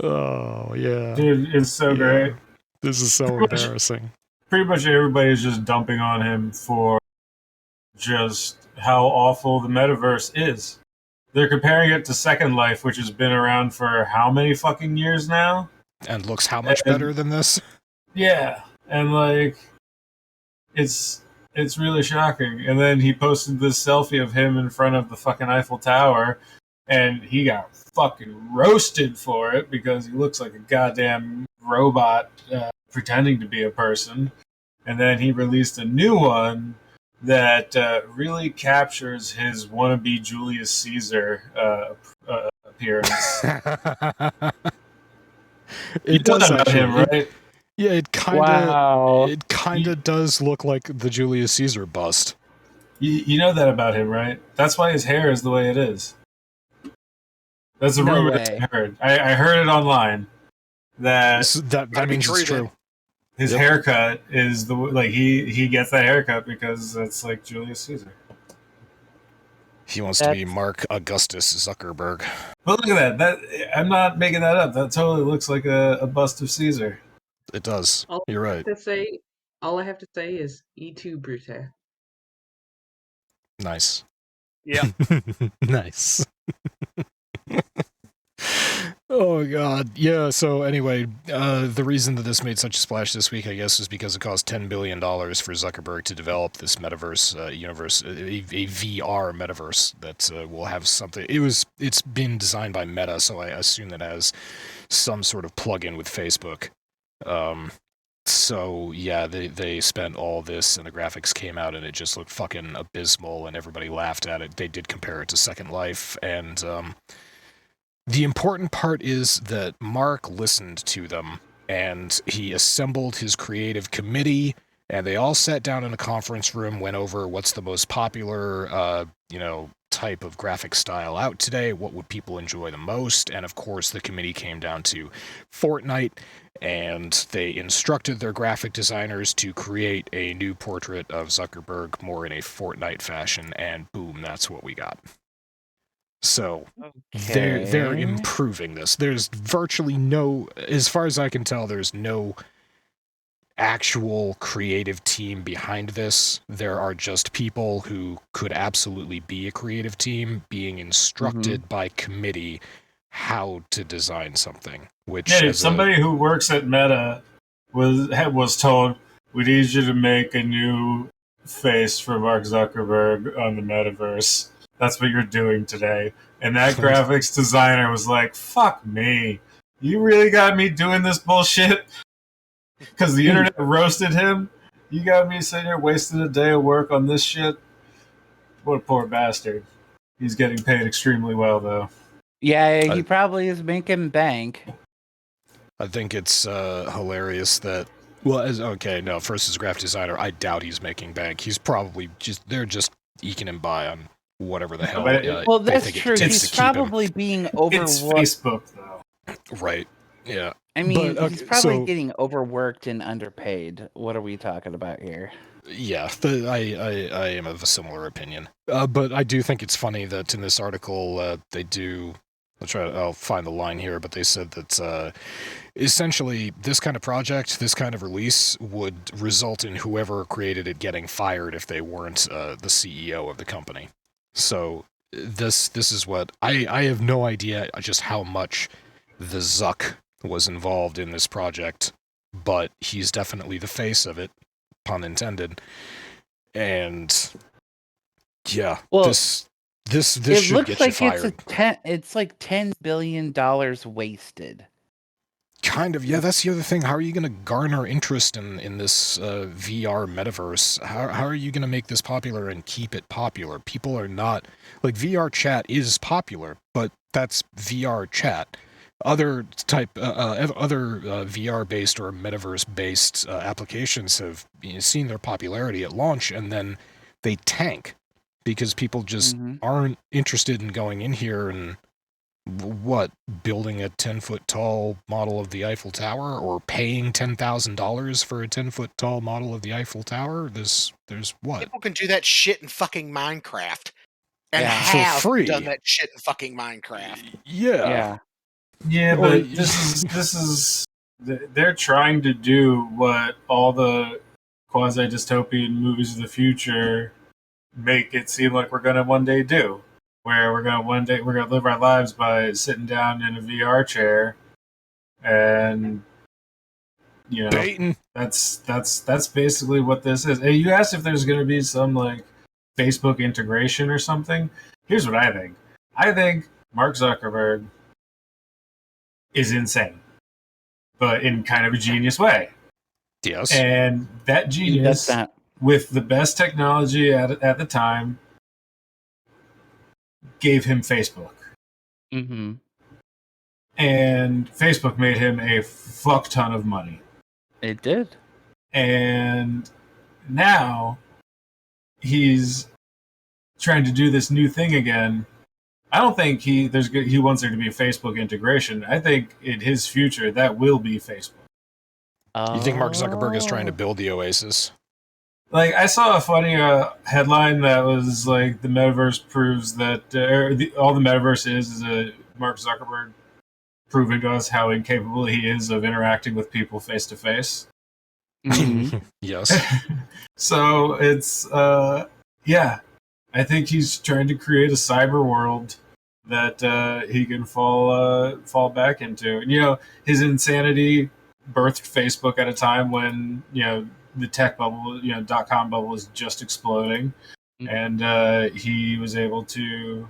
Oh, yeah. Dude, it's so great. This is so embarrassing. Pretty much everybody's just dumping on him for just how awful the metaverse is. They're comparing it to Second Life, which has been around for how many fucking years now? And looks how much better than this? Yeah. And like, it's really shocking. And then he posted this selfie of him in front of the fucking Eiffel Tower, and he got fucking roasted for it because he looks like a goddamn robot pretending to be a person. And then he released a new one that really captures his wannabe Julius Caesar appearance. It does about him, right? Yeah, it kind of does look like the Julius Caesar bust. You know that about him, right? That's why his hair is the way it is. That's a rumor that I heard. I heard it online. That means it's true. His haircut is he gets that haircut because it's like Julius Caesar. He wants to be Mark Augustus Zuckerberg. But look at that. I'm not making that up. That totally looks like a bust of Caesar. It does. You're right. All I have to say is E2 Brute. Nice. Yeah. Nice. Oh god. Yeah, so anyway, the reason that this made such a splash this week, I guess, is because it cost $10 billion for Zuckerberg to develop this metaverse universe, a VR metaverse that will have something. It's been designed by Meta, so I assume that has some sort of plug-in with Facebook. So yeah, they spent all this, and the graphics came out, and it just looked fucking abysmal, and everybody laughed at it. They did compare it to Second Life, and the important part is that Mark listened to them, and he assembled his creative committee, and they all sat down in a conference room, went over what's the most popular, type of graphic style out today, what would people enjoy the most, and of course the committee came down to Fortnite, and they instructed their graphic designers to create a new portrait of Zuckerberg more in a Fortnite fashion, and boom, that's what we got. So they're improving this. There's virtually no, as far as I can tell, there's no actual creative team behind this. There are just people who could absolutely be a creative team being instructed by committee how to design something. Which somebody who works at Meta was told, we need you to make a new face for Mark Zuckerberg on the metaverse. That's what you're doing today. And that graphics designer was like, fuck me. You really got me doing this bullshit? Because the internet roasted him? You got me sitting here wasting a day of work on this shit? What a poor bastard. He's getting paid extremely well, though. Yeah, he probably is making bank. I think it's hilarious that... Well, first as a graphic designer, I doubt he's making bank. He's probably they're just eking him by on whatever the hell. Well, that's true. He's probably being overworked. It's Facebook, though. Right. Yeah. I mean, he's probably getting overworked and underpaid. What are we talking about here? Yeah, I am of a similar opinion. But I do think it's funny that in this article they do I'll find the line here, but they said that essentially this kind of project, this kind of release would result in whoever created it getting fired if they weren't the CEO of the company. So this is what I have no idea just how much the Zuck was involved in this project, but he's definitely the face of it, pun intended. And yeah, Well, this it should looks get like you fired. it's like $10 billion wasted. Kind of, yeah. That's the other thing. How are you going to garner interest in this VR metaverse? How are you going to make this popular and keep it popular? People are not like VR chat is popular, but that's VR chat. Other VR based or metaverse based applications have seen their popularity at launch, and then they tank because people just aren't interested in going in here and building a 10-foot tall model of the Eiffel Tower or paying $10,000 for a 10-foot tall model of the Eiffel Tower. There's what? People can do that shit in fucking Minecraft. And Yeah. have For free. done that shit in fucking Minecraft. Yeah. Yeah, Or but this is they're trying to do what all the quasi-dystopian movies of the future make it seem like we're gonna one day do, where we're gonna live our lives by sitting down in a VR chair, and Baiting. that's basically what this is. Hey, you asked if there's gonna be some like Facebook integration or something. Here's what I think. I think Mark Zuckerberg is insane, but in kind of a genius way. Yes. And that genius, with the best technology at the time, gave him Facebook. Mm-hmm. And Facebook made him a fuck ton of money. It did. And now he's trying to do this new thing again. I don't think he wants there to be a Facebook integration. I think in his future that will be Facebook. You think Mark Zuckerberg is trying to build the Oasis? Like, I saw a funny headline that was like the metaverse proves that all the metaverse is Mark Zuckerberg proving to us how incapable he is of interacting with people face to face. Yes. So it's yeah. I think he's trying to create a cyber world that he can fall back into. And, his insanity birthed Facebook at a time when the tech bubble, .com bubble, was just exploding, and he was able to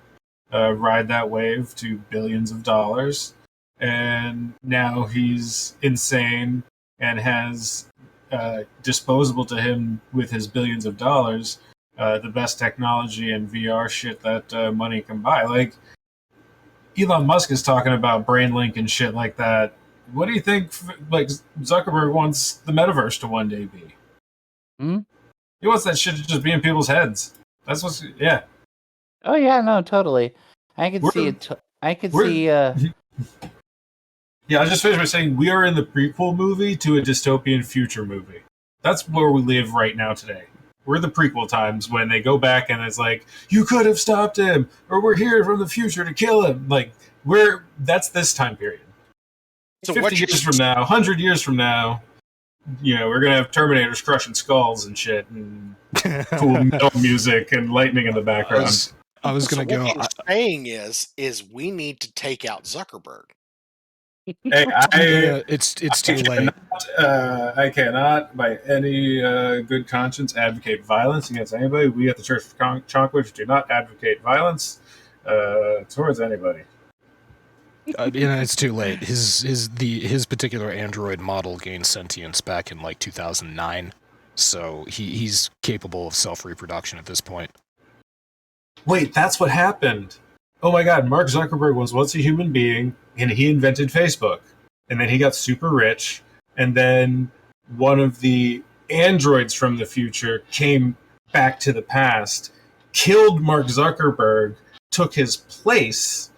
ride that wave to billions of dollars. And now he's insane and has disposable to him with his billions of dollars. The best technology and VR shit that money can buy. Like, Elon Musk is talking about Brainlink and shit like that. What do you think, like, Zuckerberg wants the metaverse to one day be? He wants that shit to just be in people's heads. That's what's, yeah. Oh, yeah, no, totally. I could see it. I could see... Yeah, I just finished by saying we are in the prequel movie to a dystopian future movie. That's where we live right now today. We're the prequel times when they go back and it's like, you could have stopped him, or we're here from the future to kill him. Like, that's this time period. So 50 years from now, 100 years from now, we're going to have Terminators crushing skulls and shit, and cool metal music and lightning in the background. I was going to go. What you're saying is we need to take out Zuckerberg. Hey, it's too late. I cannot, by any good conscience, advocate violence against anybody. We at the Church of Chonkwij do not advocate violence towards anybody. It's too late. His particular android model gained sentience back in like 2009, so he's capable of self-reproduction at this point. Wait, that's what happened. Oh my God, Mark Zuckerberg was once a human being, and he invented Facebook. And then he got super rich, and then one of the androids from the future came back to the past, killed Mark Zuckerberg, took his place,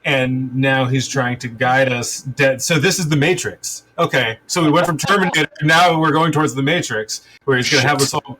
and now he's trying to guide us dead. So this is the Matrix. Okay, so we went from Terminator, now we're going towards the Matrix, where he's going to have us all,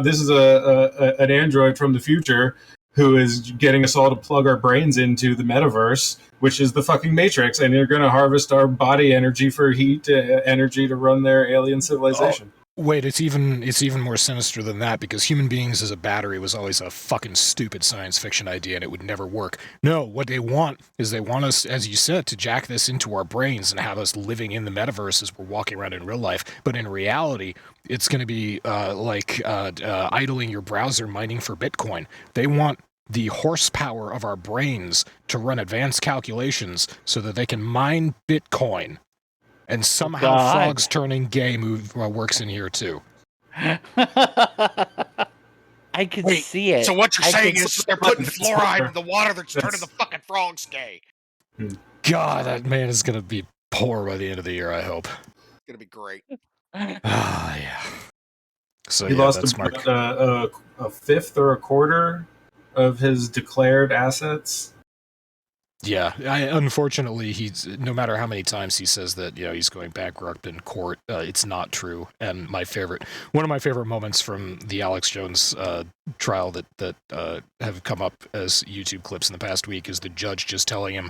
this is an android from the future, who is getting us all to plug our brains into the metaverse, which is the fucking Matrix, and you're going to harvest our body energy for heat energy to run their alien civilization. Wait, it's even more sinister than that, because human beings as a battery was always a fucking stupid science fiction idea, and it would never work. No, what they want is they want us, as you said, to jack this into our brains and have us living in the metaverse as we're walking around in real life. But in reality, it's going to be like idling your browser mining for Bitcoin. They want the horsepower of our brains to run advanced calculations so that they can mine Bitcoin. And somehow frogs turning gay works in here too. I could see it. So what you're saying is they're putting fluoride in the water that's turning the fucking frogs gay. God, that man is going to be poor by the end of the year, I hope. It's going to be great. Yeah. So he lost a fifth or a quarter of his declared assets. Yeah, unfortunately, no matter how many times he says that, he's going bankrupt in court, it's not true. And one of my favorite moments from the Alex Jones trial that have come up as YouTube clips in the past week is the judge just telling him,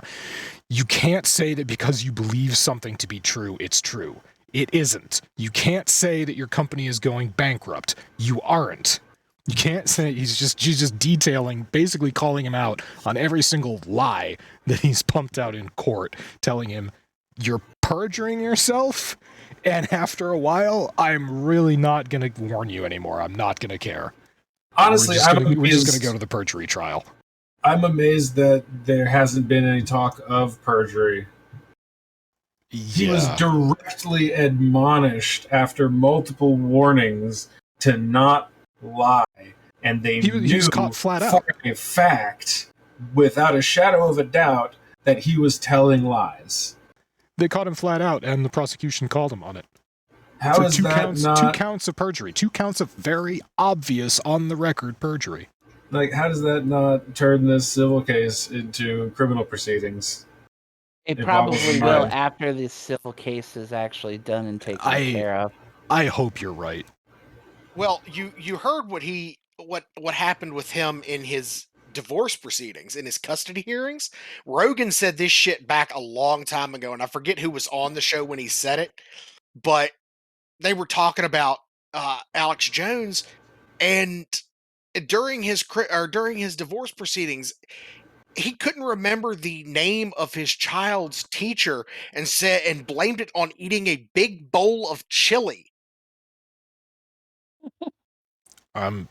you can't say that because you believe something to be true, it's true. It isn't. You can't say that your company is going bankrupt. You aren't. You can't say. She's just detailing, basically calling him out on every single lie that he's pumped out in court, telling him, you're perjuring yourself, and after a while, I'm really not going to warn you anymore. I'm not going to care. Honestly, we're just going to go to the perjury trial. I'm amazed that there hasn't been any talk of perjury. Yeah. He was directly admonished after multiple warnings to not lie, and he was caught flat out for a fact, without a shadow of a doubt, that he was telling lies. They caught him flat out, and the prosecution called him on it. How is that not... 2 counts of perjury. 2 counts of very obvious, on-the-record perjury. Like, how does that not turn this civil case into criminal proceedings? It probably will after the civil case is actually done and taken care of. I hope you're right. Well, you heard what happened with him in his divorce proceedings, in his custody hearings. Rogan said this shit back a long time ago, and I forget who was on the show when he said it, but they were talking about Alex Jones, and during his divorce proceedings, he couldn't remember the name of his child's teacher and blamed it on eating a big bowl of chili. I'm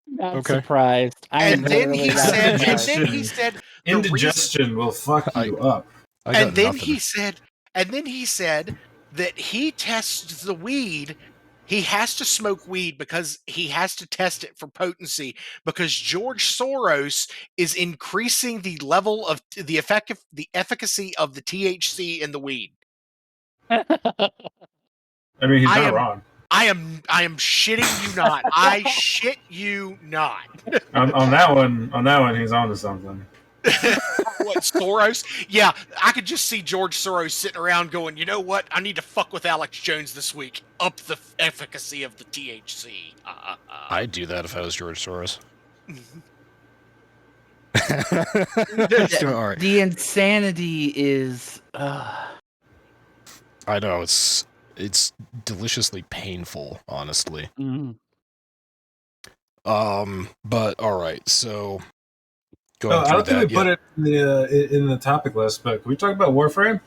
not surprised. And then he said, indigestion will fuck you up. And then he said that he tests the weed. He has to smoke weed because he has to test it for potency, because George Soros is increasing the level of the efficacy of the THC in the weed. I mean, he's not wrong. I am shitting you not. I shit you not. on that one, he's on to something. What, Soros? Yeah, I could just see George Soros sitting around going, you know what? I need to fuck with Alex Jones this week. Up the efficacy of the THC. I'd do that if I was George Soros. All right. The insanity is... I know, it's deliciously painful, honestly. Mm-hmm. But all right, so I don't think we put it in the topic list, but can we talk about Warframe?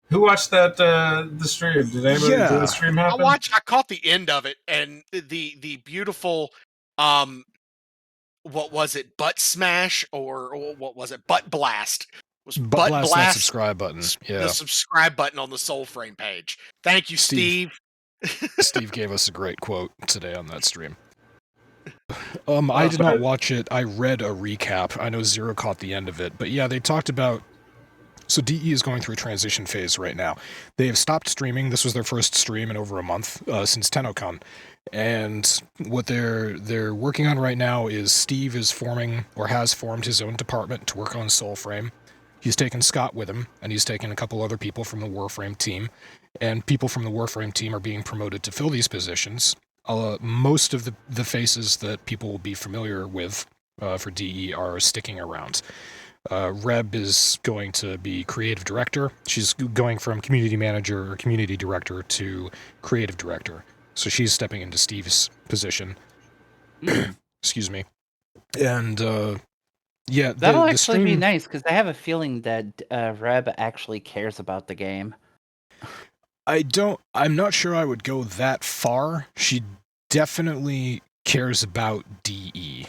Who watched that the stream? Did anybody do the stream happen? I caught the end of it, and the beautiful what was it, butt smash, or what was it, butt blast? Was butt blast that subscribe button. Yeah. The subscribe button on the Soulframe page. Thank you, Steve. Steve gave us a great quote today on that stream. I did not watch it. I read a recap. I know Zero caught the end of it. But yeah, they talked about... So DE is going through a transition phase right now. They have stopped streaming. This was their first stream in over a month since TennoCon. And what they're working on right now is Steve is forming, or has formed, his own department to work on Soulframe. He's taken Scott with him, and he's taken a couple other people from the Warframe team. And people from the Warframe team are being promoted to fill these positions. Most of the faces that people will be familiar with for DE are sticking around. Reb is going to be creative director. She's going from community manager or community director to creative director. So she's stepping into Steve's position. Excuse me. And yeah, That'll the actually be stream, nice because I have a feeling that Reb actually cares about the game. I'm not sure I would go that far. She definitely cares about DE.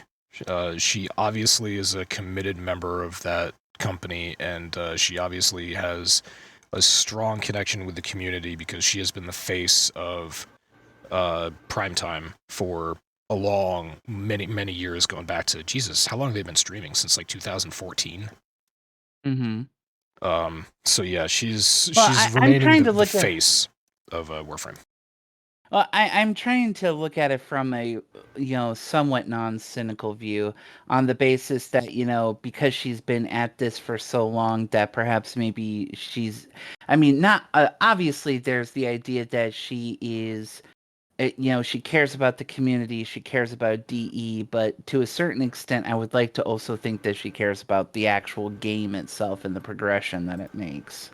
She obviously is a committed member of that company, and she obviously has a strong connection with the community because she has been the face of Primetime for a long, many years, going back to, Jesus, how long have they been streaming? Since like 2014? Mm-hmm. So yeah, she's I'm remaining trying to the look at- face of Warframe. Well, I'm trying to look at it from a, somewhat non-cynical view on the basis that, because she's been at this for so long that perhaps maybe not, obviously there's the idea that she is, she cares about the community, she cares about DE, but to a certain extent, I would like to also think that she cares about the actual game itself and the progression that it makes.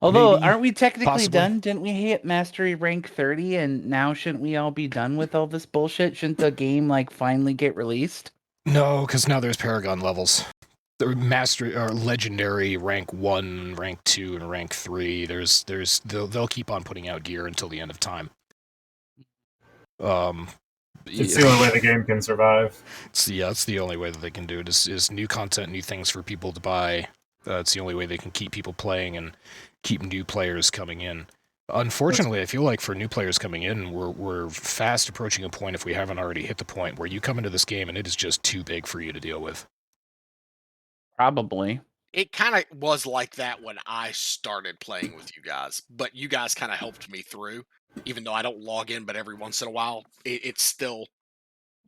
Although, Maybe, aren't we technically possibly. done? Didn't we hit mastery rank 30 and now shouldn't we all be done with all this bullshit? Shouldn't the game finally get released? No, because now there's Paragon levels. The mastery or legendary rank 1, rank 2, and rank 3. They'll keep on putting out gear until the end of time. It's the only way the game can survive. It's the only way that they can do it is new content, new things for people to buy. It's the only way they can keep people playing and keep new players coming in. Unfortunately, I feel like for new players coming in, we're fast approaching a point, if we haven't already hit the point, where you come into this game and it is just too big for you to deal with. Probably. It kind of was like that when I started playing with you guys, but you guys kind of helped me through. Even though I don't log in, but every once in a while, it's still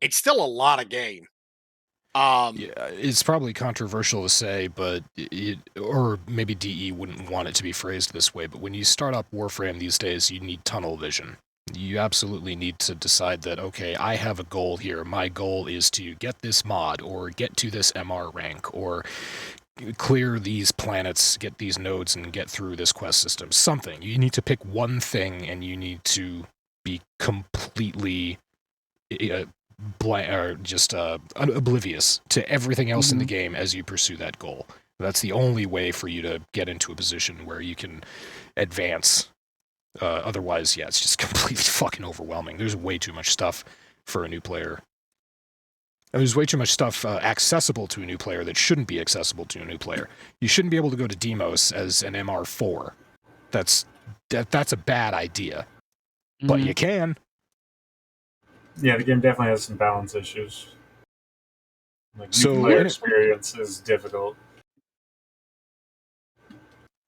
a lot of game. Yeah, it's probably controversial to say, but or maybe DE wouldn't want it to be phrased this way, but when you start up Warframe these days, you need tunnel vision. You absolutely need to decide that, okay, I have a goal here. My goal is to get this mod, or get to this MR rank, or clear these planets, get these nodes, and get through this quest system. Something. You need to pick one thing, and you need to be completely oblivious to everything else in the game as you pursue that goal. That's the only way for you to get into a position where you can advance. Otherwise, yeah, it's just completely fucking overwhelming. There's way too much stuff for a new player. There's way too much stuff accessible to a new player that shouldn't be accessible to a new player. You shouldn't be able to go to Demos as an MR4. That's a bad idea. But you can. Yeah, the game definitely has some balance issues. So player experience is difficult.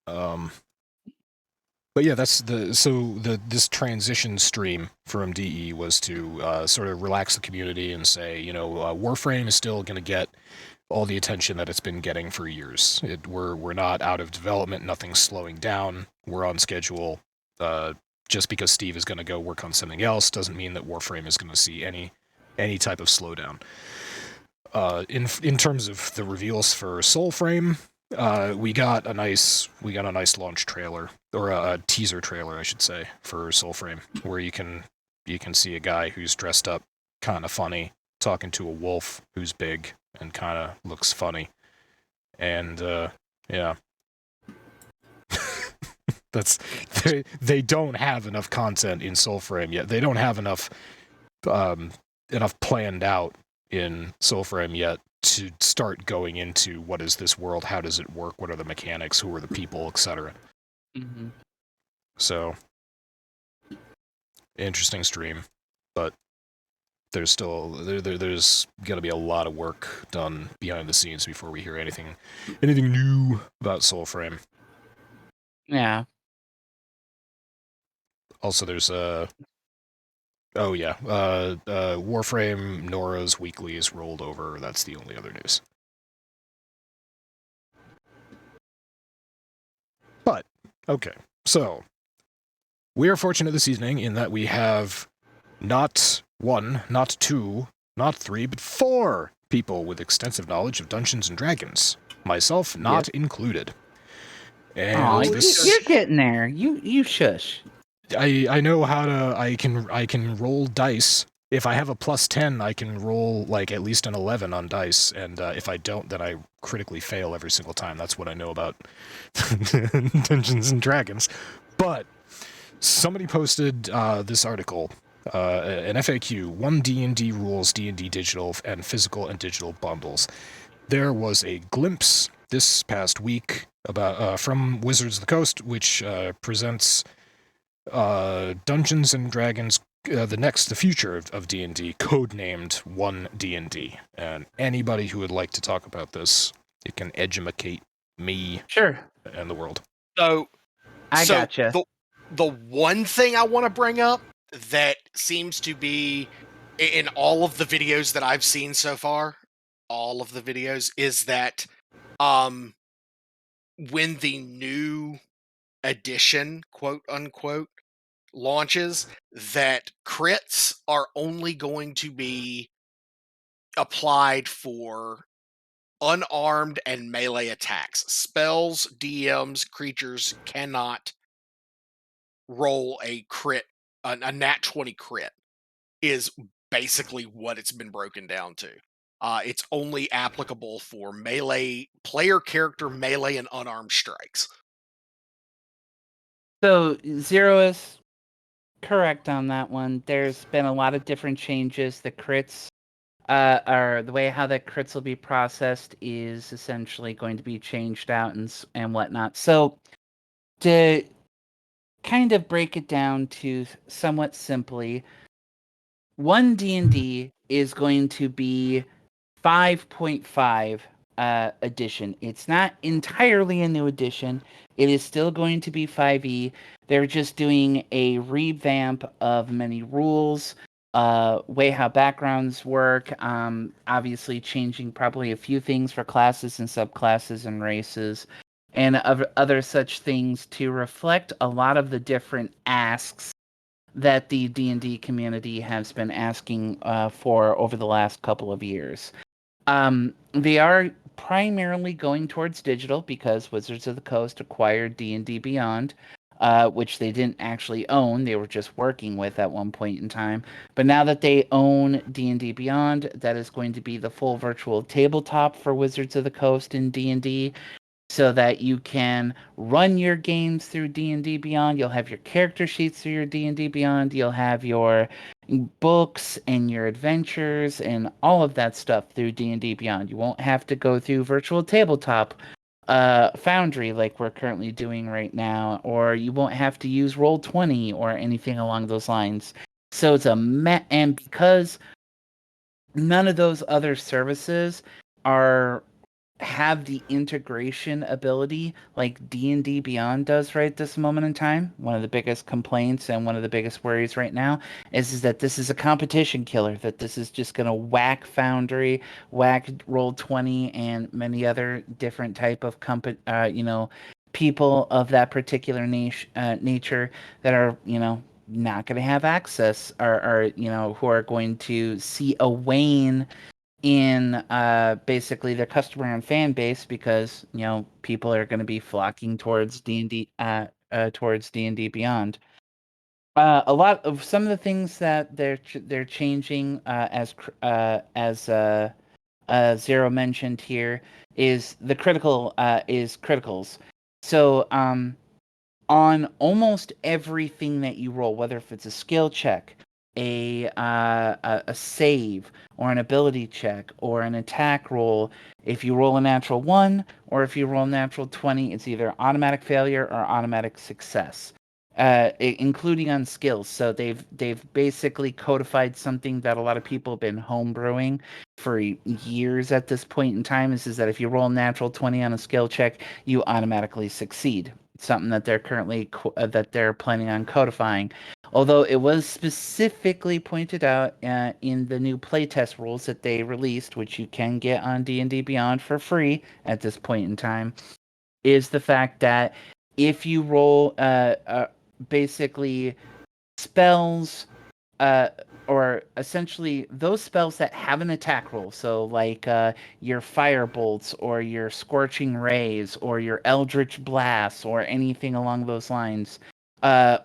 But yeah, this transition stream from DE was to sort of relax the community and say, Warframe is still going to get all the attention that it's been getting for years. We're not out of development, nothing's slowing down. We're on schedule. Just because Steve is going to go work on something else doesn't mean that Warframe is going to see any type of slowdown. In terms of the reveals for Soulframe, we got a nice launch trailer, or a teaser trailer, I should say, for Soulframe, where you can see a guy who's dressed up kind of funny talking to a wolf who's big and kind of looks funny, and yeah. They don't have enough content in Soulframe yet. They don't have enough planned out in Soulframe yet to start going into what is this world, how does it work, what are the mechanics, who are the people, etc. Mm-hmm. So, interesting stream, but there's still there's got to be a lot of work done behind the scenes before we hear anything new about Soulframe. Yeah. Also, there's Warframe Nora's weekly is rolled over. That's the only other news. But okay, so we are fortunate this evening in that we have not one, not two, not 3, but 4 people with extensive knowledge of Dungeons and Dragons, myself not included. And Aw, you're getting there. You shush. I know how to. I can roll dice. If I have a +10, I can roll like at least an 11 on dice, and if I don't, then I critically fail every single time. That's what I know about Dungeons and Dragons. But somebody posted this article, an FAQ: 1 D&D rules, D&D digital and physical and digital bundles. There was a glimpse this past week about from Wizards of the Coast, which presents Dungeons and Dragons, the future of D&D, codenamed 1 D&D. And anybody who would like to talk about this, it can educate me, sure, and the world. So gotcha. The one thing I want to bring up that seems to be in all of the videos that I've seen so far, all of the videos, is that when the new edition, quote unquote, launches, that crits are only going to be applied for unarmed and melee attacks. Spells, DMs, creatures cannot roll a crit, a nat 20 crit is basically what it's been broken down to. It's only applicable for melee, player character melee and unarmed strikes. So Zero is correct on that one. There's been a lot of different changes. The crits, or the way how the crits will be processed is essentially going to be changed out and whatnot. So to kind of break it down to somewhat simply, 1 D&D is going to be 5.5 edition. It's not entirely a new edition. It is still going to be 5e. They're just doing a revamp of many rules, way how backgrounds work, obviously changing probably a few things for classes and subclasses and races, and other such things to reflect a lot of the different asks that the D&D community has been asking for over the last couple of years. They are primarily going towards digital because Wizards of the Coast acquired D&D Beyond, which they didn't actually own. They were just working with at one point in time. But now that they own D&D Beyond, that is going to be the full virtual tabletop for Wizards of the Coast in D&D, so that you can run your games through D&D Beyond. You'll have your character sheets through your D&D Beyond. You'll have your books and your adventures and all of that stuff through D&D Beyond. You won't have to go through virtual tabletop Foundry like we're currently doing right now, or you won't have to use Roll20 or anything along those lines. So it's and because none of those other services have the integration ability like D&D Beyond does right this moment in time. One of the biggest complaints and one of the biggest worries right now is that this is a competition killer, that this is just going to whack Foundry, whack Roll20, and many other different type of people of that particular nature that are, not going to have access, or who are going to see a wane in basically their customer and fan base, because people are going to be flocking towards D&D Beyond. A lot of some of the things that they're changing, as Zero mentioned here, is the criticals. So on almost everything that you roll, whether if it's a skill check, a save, or an ability check, or an attack roll, if you roll a natural 1 or if you roll a natural 20, it's either automatic failure or automatic success, including on skills. So they've basically codified something that a lot of people have been homebrewing for years at this point in time, is that if you roll a natural 20 on a skill check, you automatically succeed. Something that they're currently that they're planning on codifying, although it was specifically pointed out in the new playtest rules that they released, which you can get on D&D Beyond for free at this point in time, is the fact that if you roll basically spells, or essentially those spells that have an attack roll, so like your fire bolts or your scorching rays or your eldritch blasts or anything along those lines,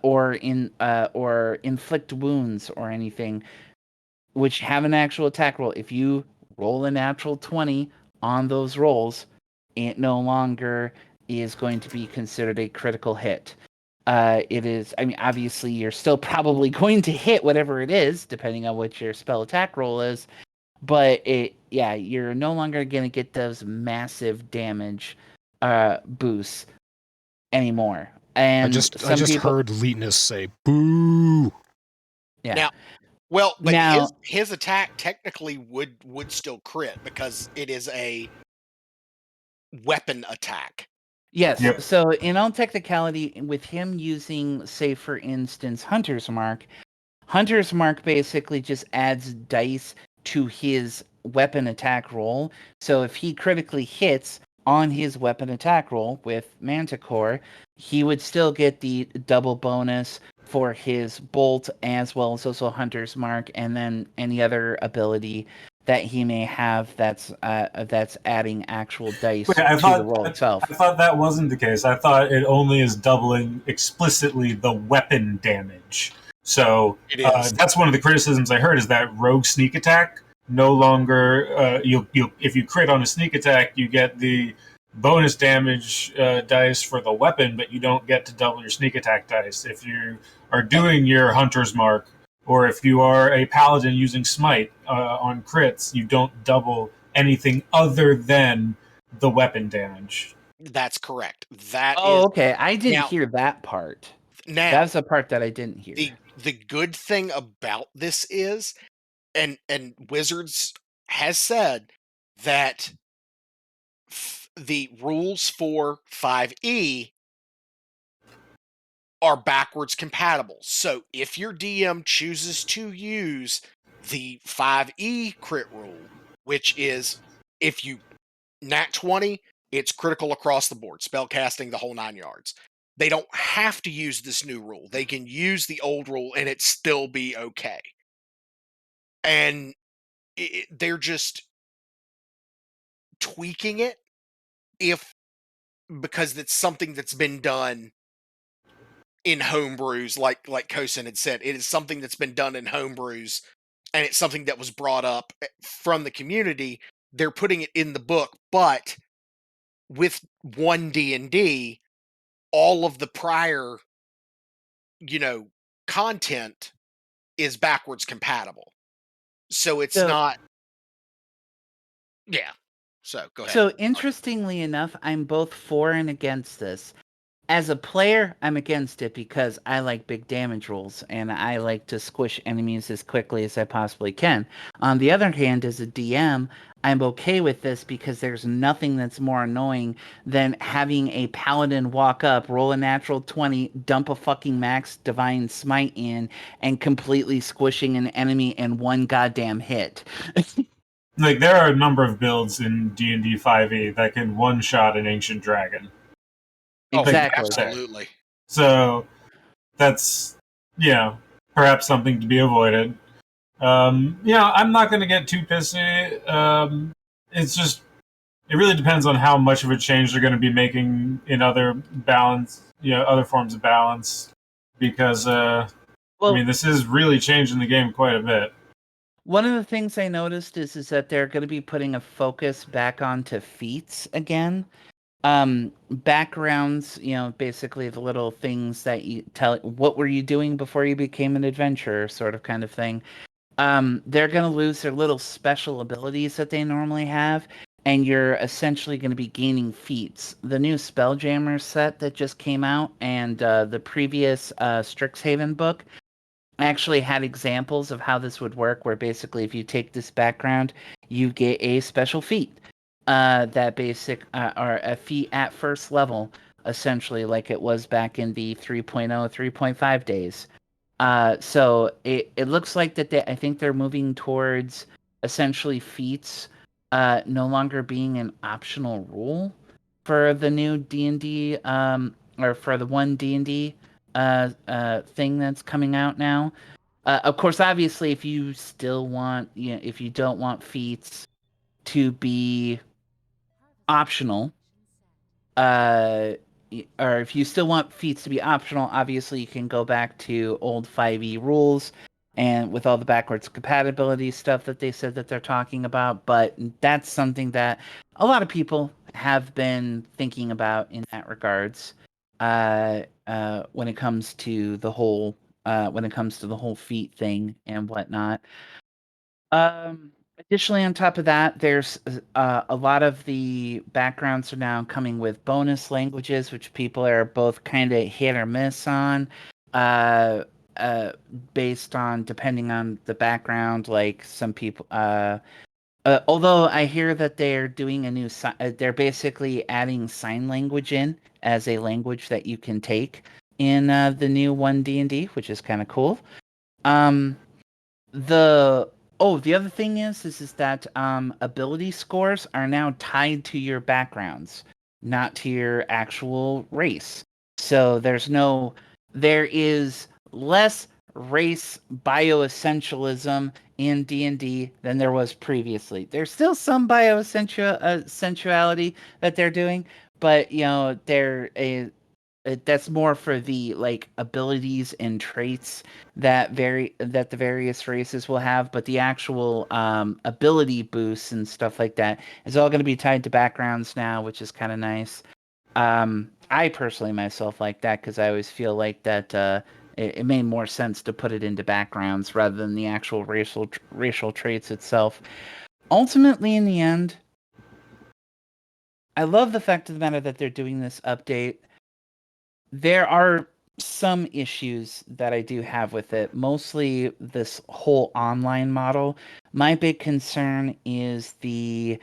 or inflict wounds or anything which have an actual attack roll. If you roll a natural 20 on those rolls, it no longer is going to be considered a critical hit. It is, I mean, obviously you're still probably going to hit whatever it is, depending on what your spell attack roll is, but you're no longer going to get those massive damage boosts anymore. And I just heard Leetness say boo. Yeah. Now, well, but Now, his attack technically would still crit because it is a weapon attack. yes. Yep. So in all technicality, with him using, say, for instance, Hunter's Mark basically just adds dice to his weapon attack roll. So if he critically hits on his weapon attack roll with Manticore, he would still get the double bonus for his bolt as well as also Hunter's Mark, and then any other ability that he may have that's adding actual dice to the roll itself. I thought that wasn't the case. I thought it only is doubling explicitly the weapon damage. So that's one of the criticisms I heard is that rogue sneak attack no longer you if you crit on a sneak attack, you get the bonus damage dice for the weapon, but you don't get to double your sneak attack dice. If you are doing your Hunter's Mark, or if you are a paladin using Smite on crits, you don't double anything other than the weapon damage. That's correct. That okay. I didn't hear that part. Now, that's the part that I didn't hear. The good thing about this is, and Wizards has said that the rules for 5e are backwards compatible. So if your DM chooses to use the 5e crit rule, which is if you nat 20, it's critical across the board, spell casting the whole 9 yards. They don't have to use this new rule. They can use the old rule and it still be okay. And they're just tweaking it because it's something that's been done in homebrews, like Kosen had said. It is something that's been done in homebrews, and it's something that was brought up from the community. They're putting it in the book, but with 1 D&D, all of the prior, content is backwards compatible. So it's not. Yeah. So go ahead. So interestingly enough, I'm both for and against this. As a player, I'm against it because I like big damage rolls and I like to squish enemies as quickly as I possibly can. On the other hand, as a DM, I'm okay with this because there's nothing that's more annoying than having a paladin walk up, roll a natural 20, dump a fucking max divine smite in, and completely squishing an enemy in one goddamn hit. Like, there are a number of builds in D&D 5e that can one-shot an ancient dragon. Exactly. Absolutely. So that's, perhaps something to be avoided. I'm not going to get too pissy. It's just, it really depends on how much of a change they're going to be making in other other forms of balance. Because, this is really changing the game quite a bit. One of the things I noticed is that they're going to be putting a focus back onto feats again. Backgrounds, basically the little things that you tell, what were you doing before you became an adventurer, sort of kind of thing. They're going to lose their little special abilities that they normally have, and you're essentially going to be gaining feats. The new Spelljammer set that just came out and the previous Strixhaven book actually had examples of how this would work, where basically if you take this background, you get a special feat. That basic or a feat at first level, essentially like it was back in the 3.0, 3.5 days. So it looks like that I think they're moving towards essentially feats no longer being an optional rule for the new D&D or for the 1 D&D thing that's coming out now. Of course, obviously, if you still want, if you don't want feats to be optional, or if you still want feats to be optional, obviously you can go back to old 5e rules and with all the backwards compatibility stuff that they said that they're talking about. But that's something that a lot of people have been thinking about in that regards. When it comes to the whole feat thing and whatnot. Additionally, on top of that, there's a lot of the backgrounds are now coming with bonus languages, which people are both kind of hit or miss on, uh, based on depending on the background. Like some people, although I hear that they're doing a new, they're basically adding sign language in as a language that you can take in the new 1D&D, which is kind of cool. The other thing is that ability scores are now tied to your backgrounds, not to your actual race. So there is less race bioessentialism in D&D than there was previously. There's still some bioessentiality that they're doing, but that's more for the like abilities and traits that the various races will have, but the actual ability boosts and stuff like that is all going to be tied to backgrounds now, which is kind of nice. I personally myself like that because I always feel like that it made more sense to put it into backgrounds rather than the actual racial traits itself. Ultimately, in the end, I love the fact of the matter that they're doing this update. There are some issues that I do have with it, mostly this whole online model. My big concern is the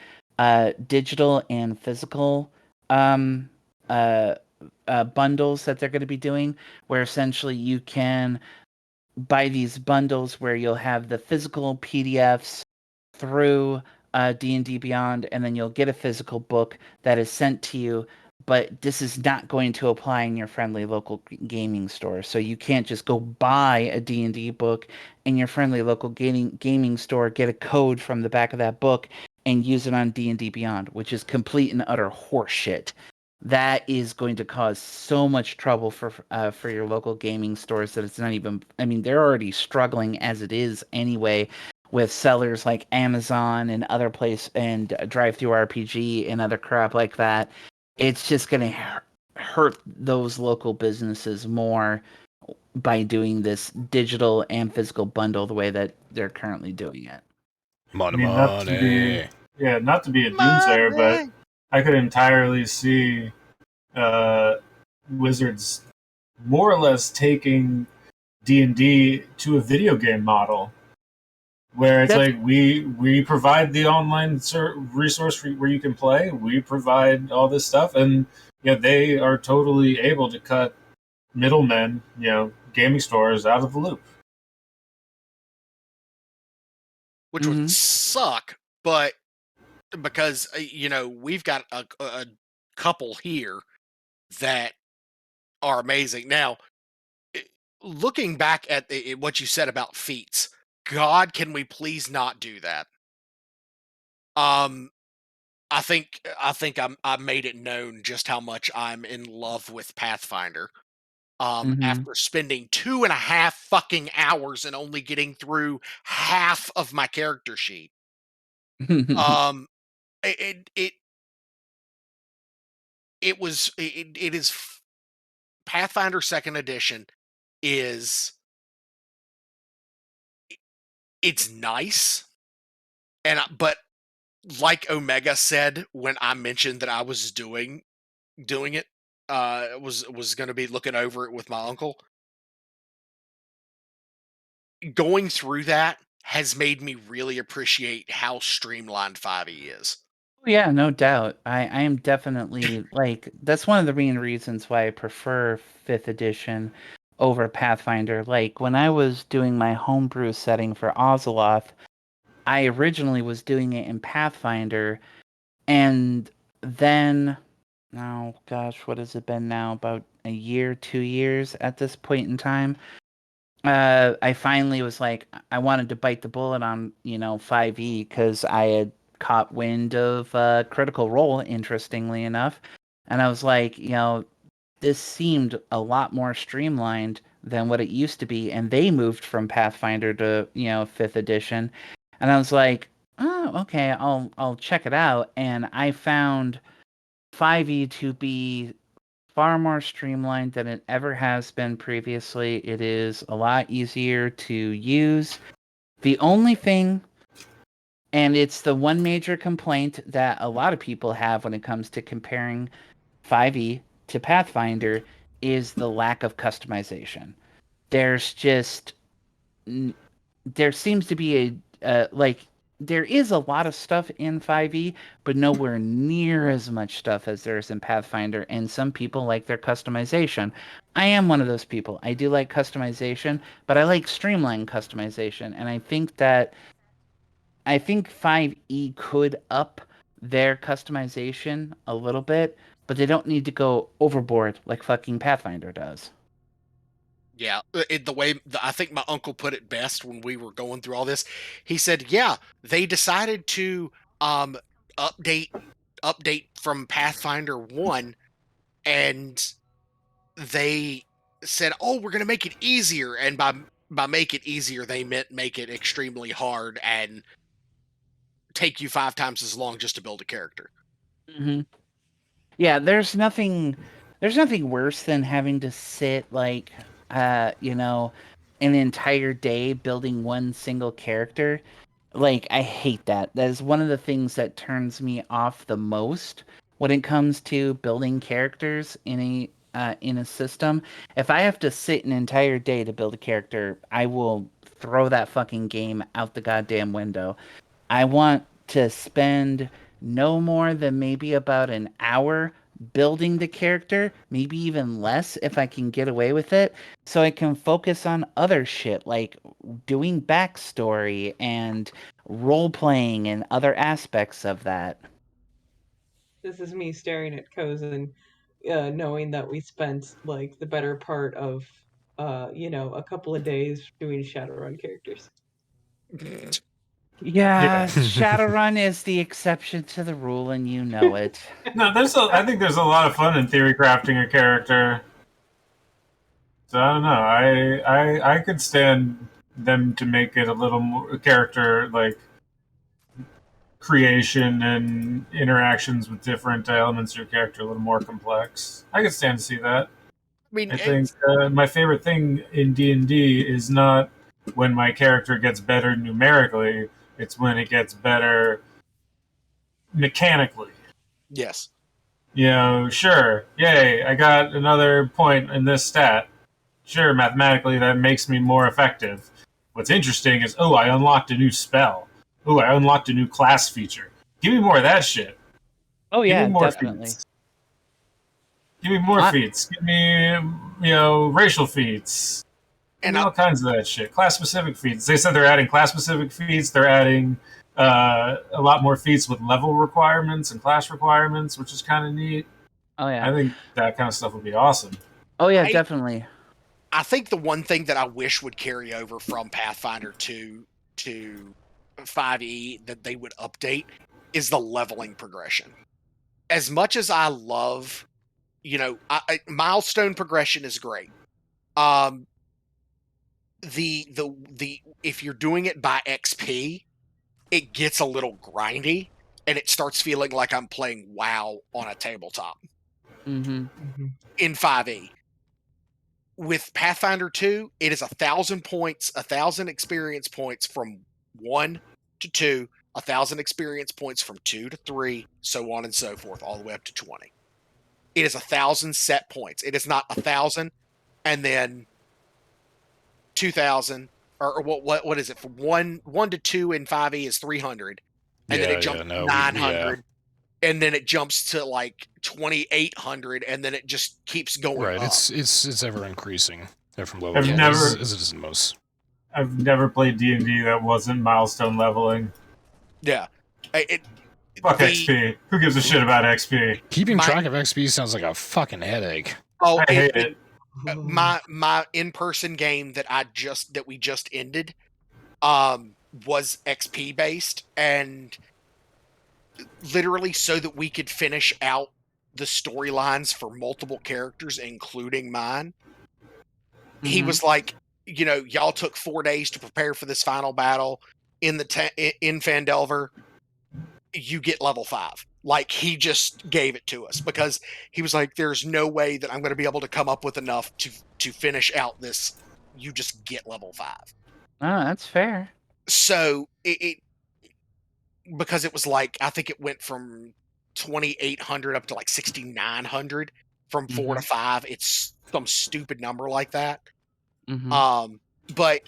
digital and physical um, bundles that they're going to be doing, where essentially you can buy these bundles where you'll have the physical PDFs through D&D Beyond, and then you'll get a physical book that is sent to you. But this is not going to apply in your friendly local gaming store. So you can't just go buy a D&D book in your friendly local gaming store, get a code from the back of that book, and use it on D&D Beyond, which is complete and utter horseshit. That is going to cause so much trouble for your local gaming stores that it's not even. I mean, they're already struggling as it is anyway, with sellers like Amazon and other place and Drive-Thru RPG and other crap like that. It's just going to hurt those local businesses more by doing this digital and physical bundle the way that they're currently doing it. Money, not to be a doomsayer, but I could entirely see Wizards more or less taking D&D to a video game model, where it's like we provide the online resource where you can play, we provide all this stuff, and they are totally able to cut middlemen, gaming stores out of the loop, which would suck, but because we've got a couple here that are amazing. Now, looking back at what you said about feats, God, can we please not do that? I think I made it known just how much I'm in love with Pathfinder. After spending 2.5 fucking hours and only getting through half of my character sheet. It is Pathfinder 2nd edition is it's nice, but like Omega said when I mentioned that I was doing it, was going to be looking over it with my uncle. Going through that has made me really appreciate how streamlined 5e is. Yeah, no doubt. I am definitely like that's one of the main reasons why I prefer 5th edition over Pathfinder. Like when I was doing my homebrew setting for Ozeloth, I originally was doing it in Pathfinder, and then oh gosh, what has it been now? About a year, 2 years at this point in time. I finally was like, I wanted to bite the bullet on 5e because I had caught wind of Critical Role, interestingly enough, and I was like, this seemed a lot more streamlined than what it used to be, and they moved from Pathfinder to 5th edition, and I was like, oh, okay, I'll check it out, and I found 5e to be far more streamlined than it ever has been previously. It is a lot easier to use. The only thing, and it's the one major complaint that a lot of people have when it comes to comparing 5e to Pathfinder, is the lack of customization. There's just there seems to be there is a lot of stuff in 5e, but nowhere near as much stuff as there is in Pathfinder, and some people like their customization. I am one of those people. I do like customization, but I like streamlined customization, and I think 5e could up their customization a little bit, but they don't need to go overboard like fucking Pathfinder does. Yeah, I think my uncle put it best when we were going through all this. He said, "Yeah, they decided to update from Pathfinder 1, and they said, "Oh, we're going to make it easier." And by make it easier, they meant make it extremely hard and take you 5 times as long just to build a character. Mm-hmm. Yeah, there's nothing worse than having to sit an entire day building one single character. Like, I hate that. That is one of the things that turns me off the most when it comes to building characters in a system. If I have to sit an entire day to build a character, I will throw that fucking game out the goddamn window. I want to spend no more than maybe about an hour building the character, maybe even less if I can get away with it, so I can focus on other shit like doing backstory and role playing and other aspects of that. This is me staring at Kosen, knowing that we spent like the better part of a couple of days doing Shadowrun characters. Yeah, Shadowrun is the exception to the rule, and you know it. No, I think there's a lot of fun in theory crafting a character. So I don't know. I could stand them to make it a little more character like creation and interactions with different elements of your character a little more complex. I could stand to see that. I mean, I think my favorite thing in D&D is not when my character gets better numerically. It's when it gets better mechanically. yes. Sure, yay, I got another point in this stat. Sure, mathematically that makes me more effective. What's interesting is, I unlocked a new spell. I unlocked a new class feature. Give me more of that shit. Oh yeah, Give me more definitely. feats. Give me more feats. Give me, racial feats. And all kinds of that shit. Class-specific feats. They said they're adding class-specific feats. They're adding a lot more feats with level requirements and class requirements, which is kind of neat. Oh yeah. I think that kind of stuff would be awesome. Oh yeah, definitely. I think the one thing that I wish would carry over from Pathfinder 2 to 5e that they would update is the leveling progression. As much as I love, milestone progression is great. The if you're doing it by XP, it gets a little grindy and it starts feeling like I'm playing WoW on a tabletop. Mm-hmm. In 5e. With Pathfinder 2, it is 1,000 points, 1,000 experience points from 1 to 2, 1,000 experience points from 2 to 3, so on and so forth, all the way up to 20. It is 1,000 set points. It is not 1,000 and then 2,000, or what is it? From 1 to 2 in 5e is 300, and then it jumps to 900. And then it jumps to like 2,800, and then it just keeps going right, up. It's ever increasing from level I've to never, level, as it is in most. I've never played D&D that wasn't milestone leveling. Yeah. Fuck XP. Who gives a shit about XP? Keeping track of XP sounds like a fucking headache. Oh, I hate it. my in-person game that we just ended was XP based, and literally so that we could finish out the storylines for multiple characters, including mine. He was like, y'all took 4 days to prepare for this final battle in in Phandelver. You get level 5. Like, he just gave it to us because he was like, there's no way that I'm going to be able to come up with enough to finish out this. You just get level 5. Oh, that's fair. So it because it was like, I think it went from 2,800 up to like 6,900 from 4 to 5. It's some stupid number like that. But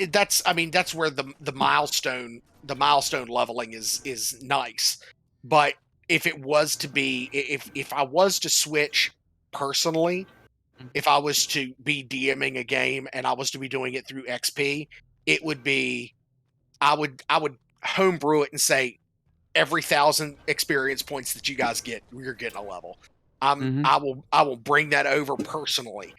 that's where the milestone leveling is nice. But if it was to be, if I was to switch personally, if I was to be DMing a game and I was to be doing it through XP, it would be, I would homebrew it and say, every 1,000 experience points that you guys get, you're getting a level. I will bring that over personally.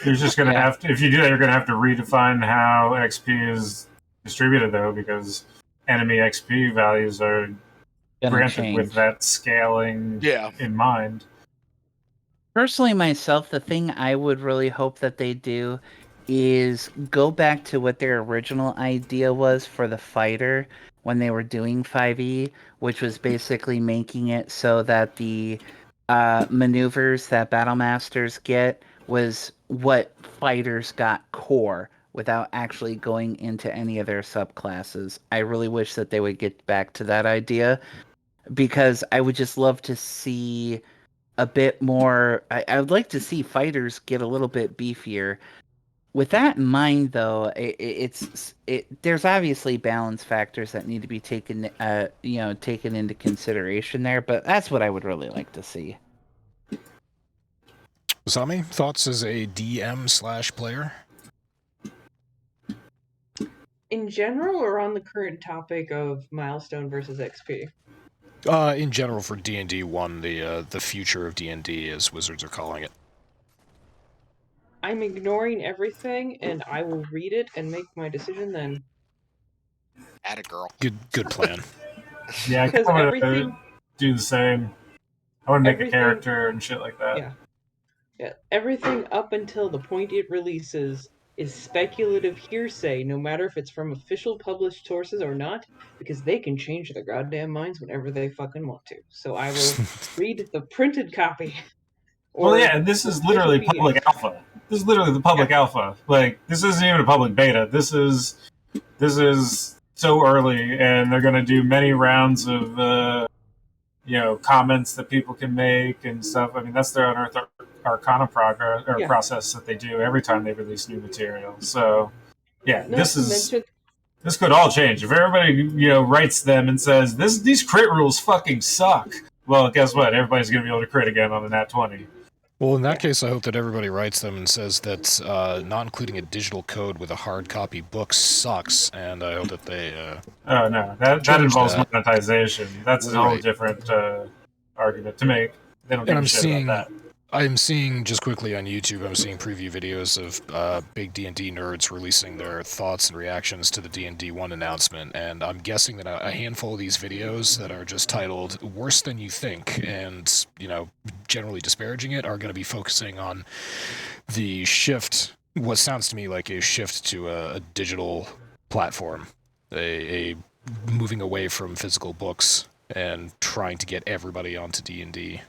You're just gonna have to, if you do that, you're gonna have to redefine how XP is distributed, though, because enemy XP values are granted with that scaling in mind. Personally, myself, the thing I would really hope that they do is go back to what their original idea was for the fighter when they were doing 5e, which was basically making it so that the maneuvers that battle masters get was what fighters got core without actually going into any of their subclasses. I really wish that they would get back to that idea, because I would just love to see a bit more. I would like to see fighters get a little bit beefier. With that in mind, though, there's obviously balance factors that need to be taken into consideration there. But that's what I would really like to see. Masami, thoughts as a DM/player? In general, or on the current topic of milestone versus XP? In general, for D&D 1, the future of D&D, as Wizards are calling it. I'm ignoring everything, and I will read it and make my decision then. Atta girl. Good plan. Yeah, because I everything want to do the same. I want to make a character and shit like that. Yeah. Everything up until the point it releases is speculative hearsay, no matter if it's from official published sources or not, because they can change their goddamn minds whenever they fucking want to. So I will read the printed copy. Well, yeah, this is literally public alpha. This is literally the public alpha. Like, this isn't even a public beta. This is so early, and they're going to do many rounds of comments that people can make and stuff. I mean, that's their Unearthed Arcana process that they do every time they release new material. So, yeah, this could all change. If everybody writes them and says these crit rules fucking suck, well, guess what? Everybody's going to be able to crit again on the Nat 20. Well, in that case, I hope that everybody writes them and says that not including a digital code with a hard copy book sucks, and I hope that they... oh, no. That involves monetization. That's a whole different argument to make. They don't give a shit about that. I'm seeing, just quickly on YouTube, I'm seeing preview videos of big D&D nerds releasing their thoughts and reactions to the D&D 1 announcement, and I'm guessing that a handful of these videos that are just titled Worse Than You Think and, generally disparaging it are going to be focusing on the shift, what sounds to me like a shift to a digital platform, a moving away from physical books and trying to get everybody onto D&D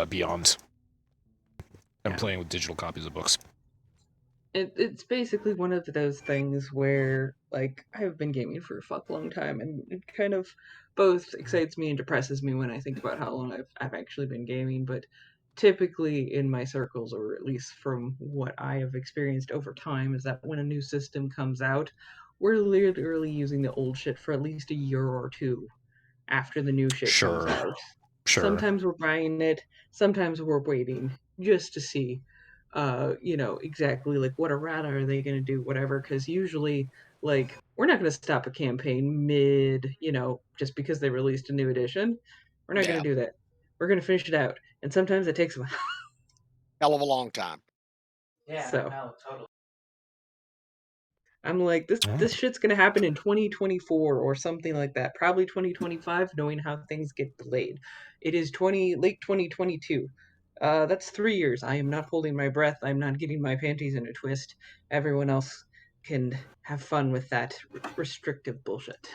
beyond... I'm playing with digital copies of books. It's basically one of those things where, like, I've been gaming for a fuck long time, and it kind of both excites me and depresses me when I think about how long I've actually been gaming, but typically in my circles, or at least from what I have experienced over time, is that when a new system comes out, we're literally using the old shit for at least a year or two after the new shit comes out. Sure. Sometimes we're buying it, sometimes we're waiting just to see, exactly like what errata are they going to do, whatever. Because usually, like, we're not going to stop a campaign mid, just because they released a new edition. We're not going to do that. We're going to finish it out, and sometimes it takes a hell of a long time. Yeah, So. no, totally. I'm like, this Oh. this shit's gonna happen in 2024 or something like that. Probably 2025, knowing how things get delayed. It is late 2022. That's 3 years. I am not holding my breath. I'm not getting my panties in a twist. Everyone else can have fun with that restrictive bullshit.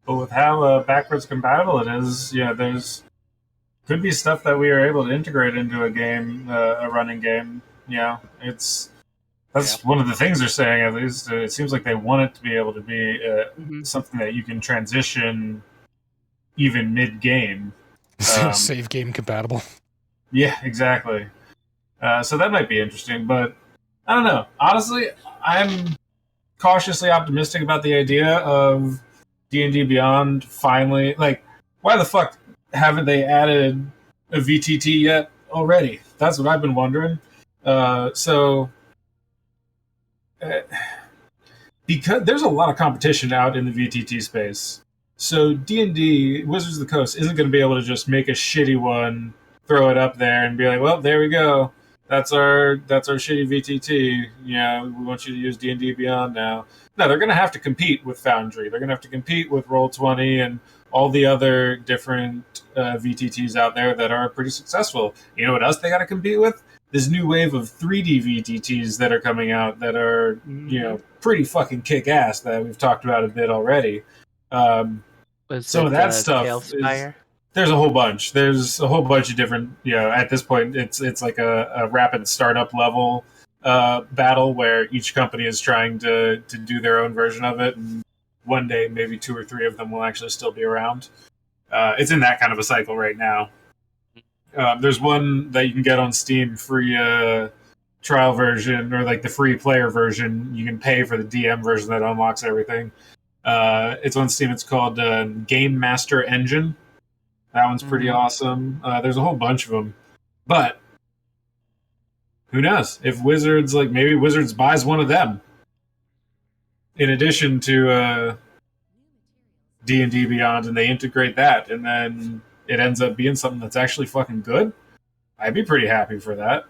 But with how backwards compatible it is, there's could be stuff that we are able to integrate into a game, a running game. That's one of the things they're saying. At least it seems like they want it to be able to be something that you can transition even mid-game. Save game compatible. Yeah, exactly. So that might be interesting, but I don't know. Honestly, I'm cautiously optimistic about the idea of D&D Beyond finally. Like, why the fuck haven't they added a VTT yet already? That's what I've been wondering. Because there's a lot of competition out in the VTT space. So D&D, Wizards of the Coast, isn't going to be able to just make a shitty one, throw it up there, and be like, well, there we go. That's our shitty VTT. We want you to use D&D Beyond now. No, they're going to have to compete with Foundry. They're going to have to compete with Roll20 and all the other different VTTs out there that are pretty successful. You know what else they got to compete with? This new wave of 3D VTTs that are coming out that are, pretty fucking kick-ass that we've talked about a bit already. Some of that stuff there's a whole bunch. There's a whole bunch of different, at this point, it's like a rapid startup level battle where each company is trying to do their own version of it. And one day, maybe 2 or 3 of them will actually still be around. It's in that kind of a cycle right now. There's one that you can get on Steam, free trial version, or like the free player version. You can pay for the DM version that unlocks everything. It's on Steam. It's called Game Master Engine. That one's pretty awesome. There's a whole bunch of them. But who knows? If Wizards, maybe Wizards buys one of them. In addition to D&D Beyond, and they integrate that, and then it ends up being something that's actually fucking good, I'd be pretty happy for that.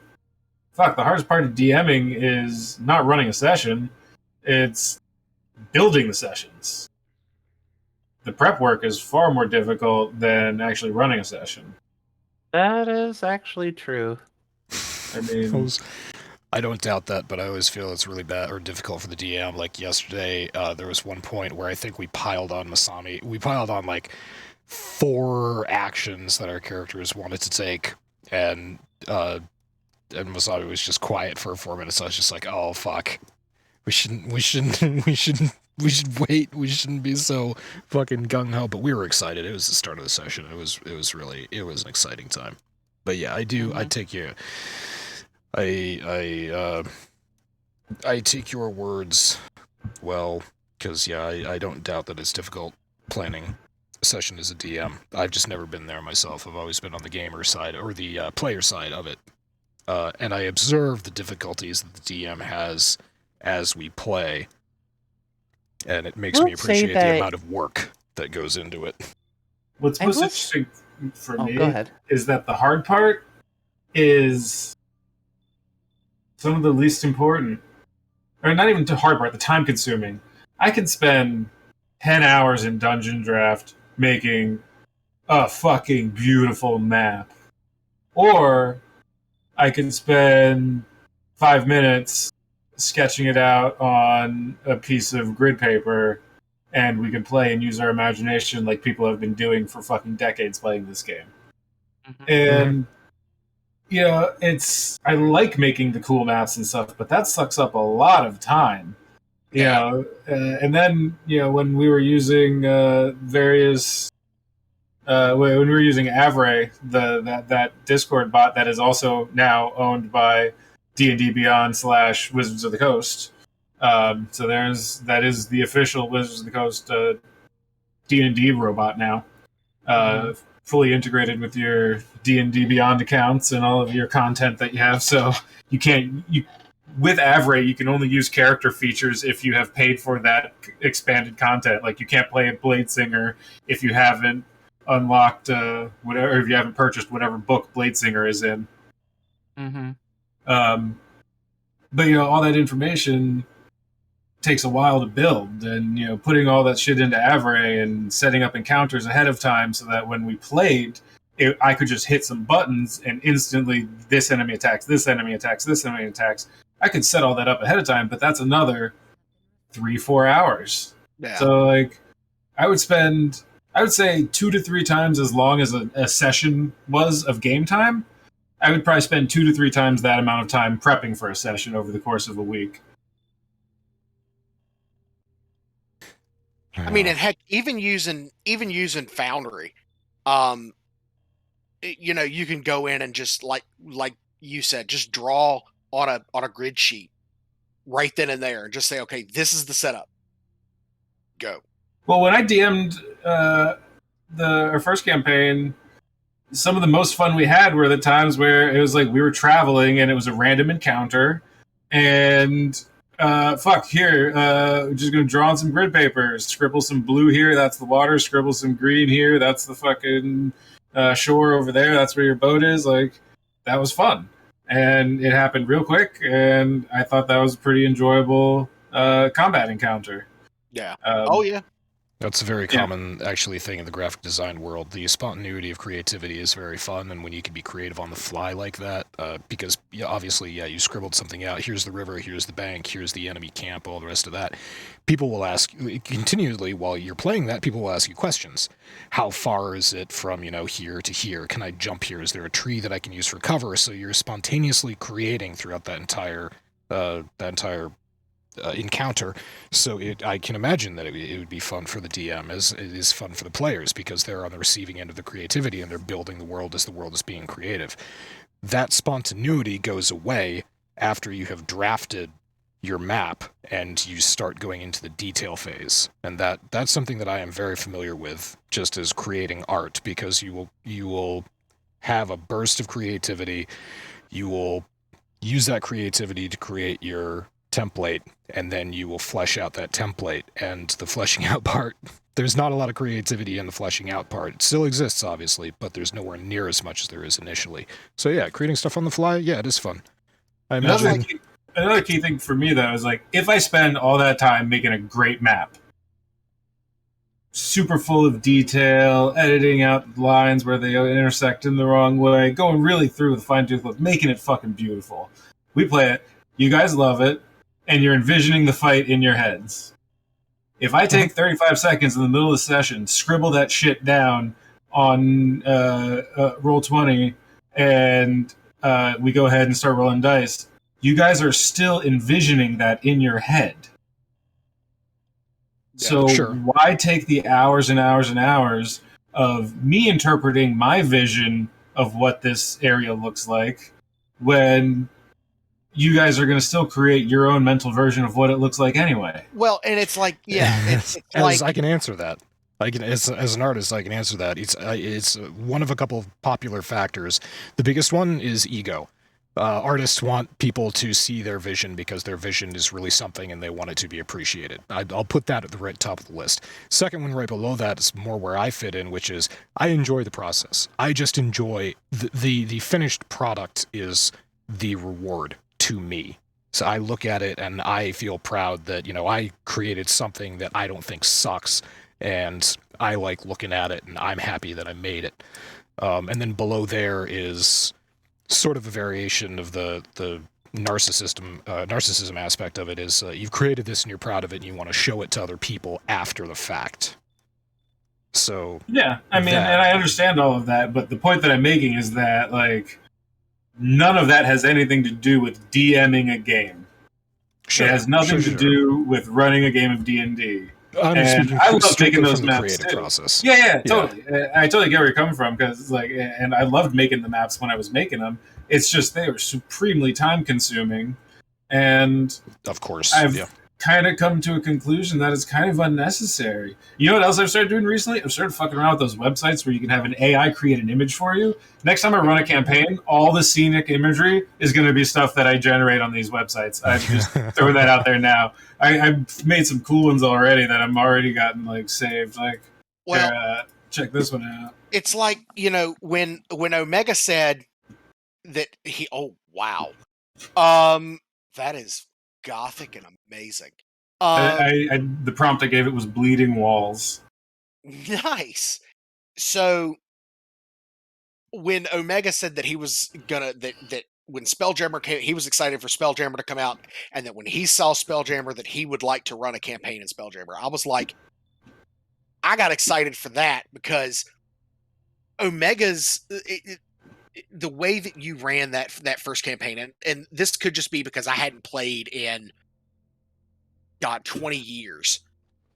Fuck, the hardest part of DMing is not running a session. It's building the sessions. The prep work is far more difficult than actually running a session. That is actually true. I mean, I don't doubt that, but I always feel it's really bad or difficult for the DM. Like yesterday, there was one point where I think we piled on Masami. We piled on 4 actions that our characters wanted to take, and Masami was just quiet for 4 minutes. I was just like, oh fuck, we should wait. We shouldn't be so fucking gung ho. But we were excited. It was the start of the session. It was an exciting time. But yeah, I take you. I take your words well, because I don't doubt that it's difficult planning a session as a DM. I've just never been there myself. I've always been on the gamer side or the player side of it, and I observe the difficulties that the DM has as we play, and it makes me appreciate the amount of work that goes into it. What's most interesting for me go ahead. is that the hard part is some of the least important, or not even the hard part, the time consuming. I could spend 10 hours in Dungeon Draft making a fucking beautiful map. Or I could spend 5 minutes sketching it out on a piece of grid paper, and we could play and use our imagination like people have been doing for fucking decades playing this game. And I like making the cool maps and stuff, but that sucks up a lot of time. And then when we were using various when we were using Avray, that Discord bot that is also now owned by D&D Beyond / Wizards of the Coast. So that is the official Wizards of the Coast D&D robot now. Fully integrated with your D&D Beyond accounts and all of your content that you have. So with Avray, you can only use character features if you have paid for that expanded content. Like, you can't play a Bladesinger if you haven't unlocked whatever, if you haven't purchased whatever book Bladesinger is in. But all that information takes a while to build, and putting all that shit into Avray and setting up encounters ahead of time so that when we played, I could just hit some buttons and instantly this enemy attacks, this enemy attacks, this enemy attacks. I could set all that up ahead of time, but that's another 3-4 hours. Yeah. So I would say 2 to 3 times as long as a session was of game time. I would probably spend 2 to 3 times that amount of time prepping for a session over the course of a week. I mean, and heck, even using Foundry, you can go in and just like you said, just draw on a grid sheet right then and there, and just say, okay, this is the setup. Go. Well, when I DM'd our first campaign, some of the most fun we had were the times where it was like we were traveling and it was a random encounter, and here, we're just gonna draw on some grid paper, scribble some blue here, that's the water, scribble some green here, that's the fucking shore over there, that's where your boat is. Like, that was fun. And it happened real quick, and I thought that was a pretty enjoyable combat encounter. Yeah. Oh, yeah. That's a very common, actually, thing in the graphic design world. The spontaneity of creativity is very fun, and when you can be creative on the fly like that, because obviously, you scribbled something out. Here's the river, here's the bank, here's the enemy camp, all the rest of that. People will ask, continually while you're playing that, people will ask you questions. How far is it from, here to here? Can I jump here? Is there a tree that I can use for cover? So you're spontaneously creating throughout that entire encounter. So I can imagine that it would be fun for the DM as it is fun for the players, because they're on the receiving end of the creativity and they're building the world as the world is being creative. That spontaneity goes away after you have drafted your map and you start going into the detail phase, and that's something that I am very familiar with, just as creating art, because you will have a burst of creativity. You will use that creativity to create your template, and then you will flesh out that template. And the fleshing out part, there's not a lot of creativity in the fleshing out part. It still exists, obviously, but there's nowhere near as much as there is initially. So creating stuff on the fly, it is fun. I imagine. Another key thing for me, though, is like, if I spend all that time making a great map, super full of detail, editing out lines where they intersect in the wrong way, going really through with fine-tooth comb, making it fucking beautiful. We play it, you guys love it, and you're envisioning the fight in your heads. If I take 35 seconds in the middle of the session, scribble that shit down on Roll20, and we go ahead and start rolling dice, you guys are still envisioning that in your head. So why take the hours and hours and hours of me interpreting my vision of what this area looks like when you guys are going to still create your own mental version of what it looks like anyway? Well, and it's like, it's like, I can answer that. As an artist, I can answer that. It's one of a couple of popular factors. The biggest one is ego. Artists want people to see their vision because their vision is really something and they want it to be appreciated. I'll put that at the right top of the list. Second one right below that is more where I fit in, which is I enjoy the process. I just enjoy the finished product is the reward to me. So I look at it and I feel proud that, I created something that I don't think sucks, and I like looking at it and I'm happy that I made it. And then below there is sort of a variation of the narcissism aspect of it is you've created this and you're proud of it and you want to show it to other people after the fact. So yeah, I mean, and I understand all of that, but the point that I'm making is that, like, none of that has anything to do with DMing a game. It has nothing to do with running a game of D&D. And I love making those maps too. Process. Yeah, totally. I totally get where you're coming from, because and I loved making the maps when I was making them. It's just they were supremely time consuming, and of course, I've kind of come to a conclusion that it's kind of unnecessary. You know what else I've started doing recently? I've started fucking around with those websites where you can have an AI create an image for you. Next time I run a campaign, all the scenic imagery is going to be stuff that I generate on these websites. I'm just throwing that out there now. I've made some cool ones already that I'm already gotten saved. Check this one out. It's like, when Omega said that he, oh wow, That is gothic and amazing. The prompt I gave it was bleeding walls. Nice. So when Omega said that he was gonna that when Spelljammer came, he was excited for Spelljammer to come out, and that when he saw Spelljammer, that he would like to run a campaign in Spelljammer. I was like, I got excited for that because Omega's the way that you ran that first campaign, and this could just be because I hadn't played in 20 years,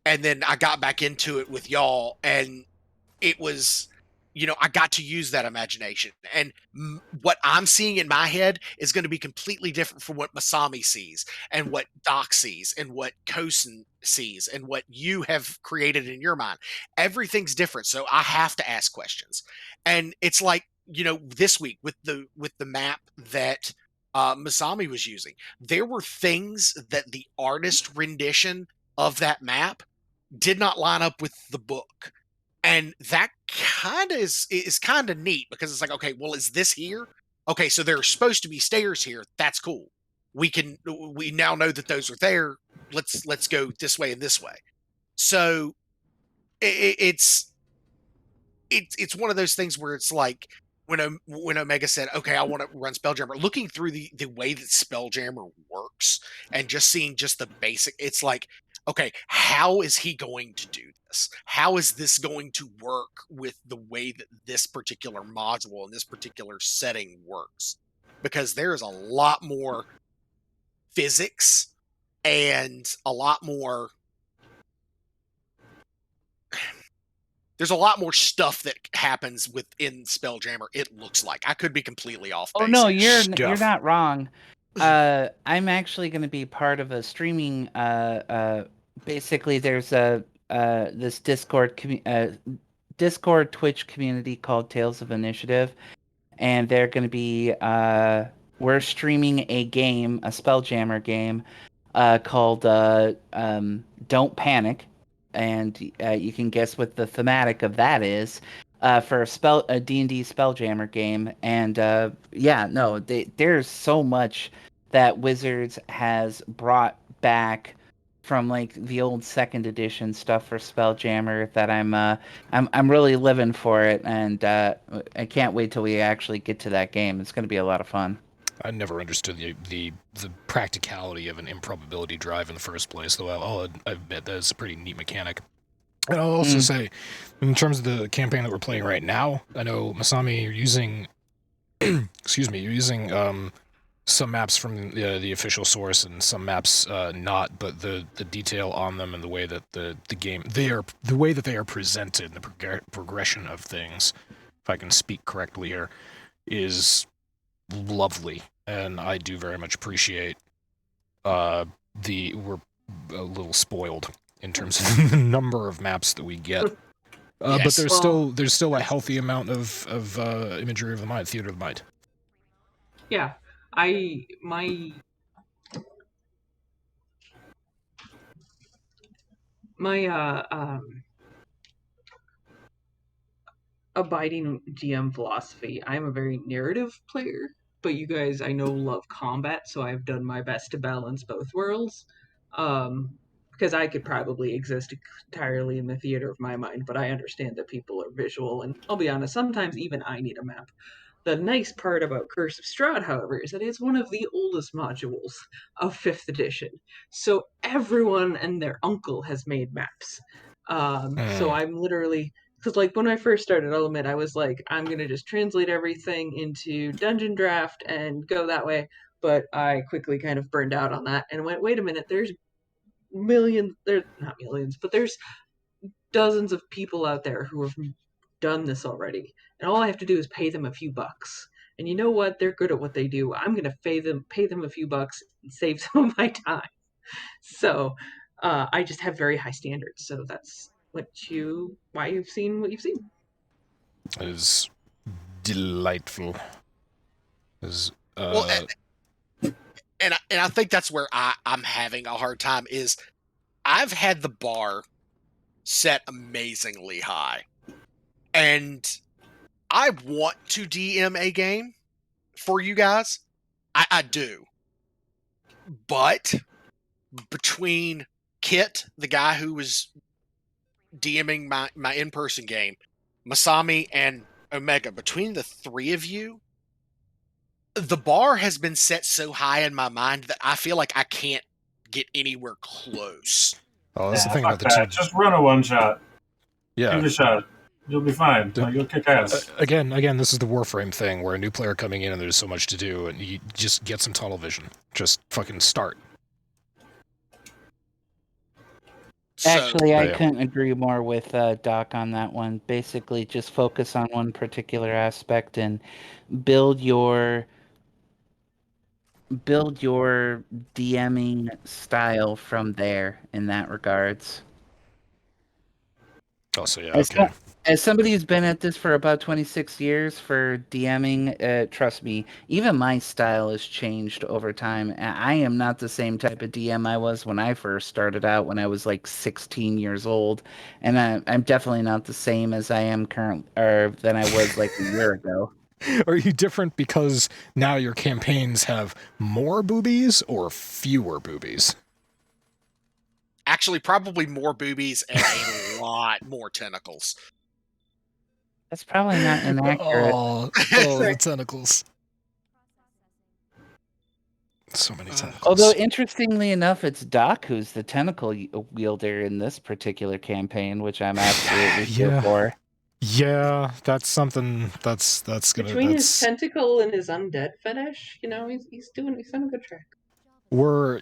and then I got back into it with y'all, and it was, I got to use that imagination. And what I'm seeing in my head is going to be completely different from what Masami sees, and what Doc sees, and what Kosen sees, and what you have created in your mind. Everything's different, so I have to ask questions. And it's like, this week with the map that Masami was using, there were things that the artist rendition of that map did not line up with the book. And that kind of is kind of neat, because it's like, okay, well, is this here? Okay, so there are supposed to be stairs here. That's cool. We now know that those are there. Let's go this way and this way. So it's one of those things where it's like when Omega said, okay, I want to run Spelljammer, looking through the way that Spelljammer works and just seeing just the basic, it's like, okay, how is he going to do this? How is this going to work with the way that this particular module and this particular setting works? Because there's a lot more physics and a lot more... There's a lot more stuff that happens within Spelljammer, it looks like. I could be completely off base. Oh, no, you're not wrong. I'm actually going to be part of a streaming... basically, there's this Discord Twitch community called Tales of Initiative, and they're going to be... we're streaming a game, a Spelljammer game, called Don't Panic. And you can guess what the thematic of that is, for a D&D Spelljammer game. And there's so much that Wizards has brought back from like the old second edition stuff for Spelljammer that I'm really living for it, and I can't wait till we actually get to that game. It's going to be a lot of fun. I never understood the practicality of an improbability drive in the first place, though I'll admit that it's a pretty neat mechanic. And I'll also say, in terms of the campaign that we're playing right now, I know, Masami, you're using some maps from the official source and some maps not, but the detail on them and the way that the way that they are presented, the progression of things, if I can speak correctly here, is lovely, and I do very much appreciate we're a little spoiled in terms of the number of maps that we get. Yes. But there's still a healthy amount of imagery of the mind, theater of the mind. Yeah, my abiding GM philosophy. I'm a very narrative player, but you guys, I know, love combat, so I've done my best to balance both worlds. Because I could probably exist entirely in the theater of my mind, but I understand that people are visual, and I'll be honest, sometimes even I need a map. The nice part about Curse of Strahd, however, is that it's one of the oldest modules of 5th edition. So everyone and their uncle has made maps. So I'm literally... Because, like, when I first started, I'll admit, I was like, I'm going to just translate everything into Dungeon Draft and go that way. But I quickly kind of burned out on that and went, wait a minute, there's not millions, but there's dozens of people out there who have done this already. And all I have to do is pay them a few bucks. And you know what? They're good at what they do. I'm going to pay them a few bucks and save some of my time. So I just have very high standards. So that's why you've seen what you've seen. It is delightful. Well, and I think that's where I'm having a hard time is I've had the bar set amazingly high, and I want to DM a game for you guys. I do. But between Kit, the guy who was DMing my in-person game, Masami, and Omega, between the three of you, the bar has been set so high in my mind that I feel like I can't get anywhere close. Oh, that's the thing fuck about the two. that. Just run a one shot. Give it Yeah. a shot. You'll be fine. Like, you'll kick ass. Again, this is the Warframe thing where a new player coming in and there's so much to do, and you just get some tunnel vision. Just fucking start. Actually, I yeah. couldn't agree more with Doc on that one. Basically, just focus on one particular aspect and build your DMing style from there in that regards. Also, yeah, As, okay. as somebody who's been at this for about 26 years for DMing, trust me, even my style has changed over time. I am not the same type of DM I was when I first started out when I was like 16 years old. And I'm definitely not the same as I am than I was like a year ago. Are you different because now your campaigns have more boobies or fewer boobies? Actually, probably more boobies and a lot more tentacles. That's probably not inaccurate. Oh, the tentacles. So many tentacles. Although, interestingly enough, it's Doc who's the tentacle wielder in this particular campaign, which I'm absolutely here for. Yeah, that's something that's gonna. Between his tentacle and his undead fetish, you know, he's on a good track. We're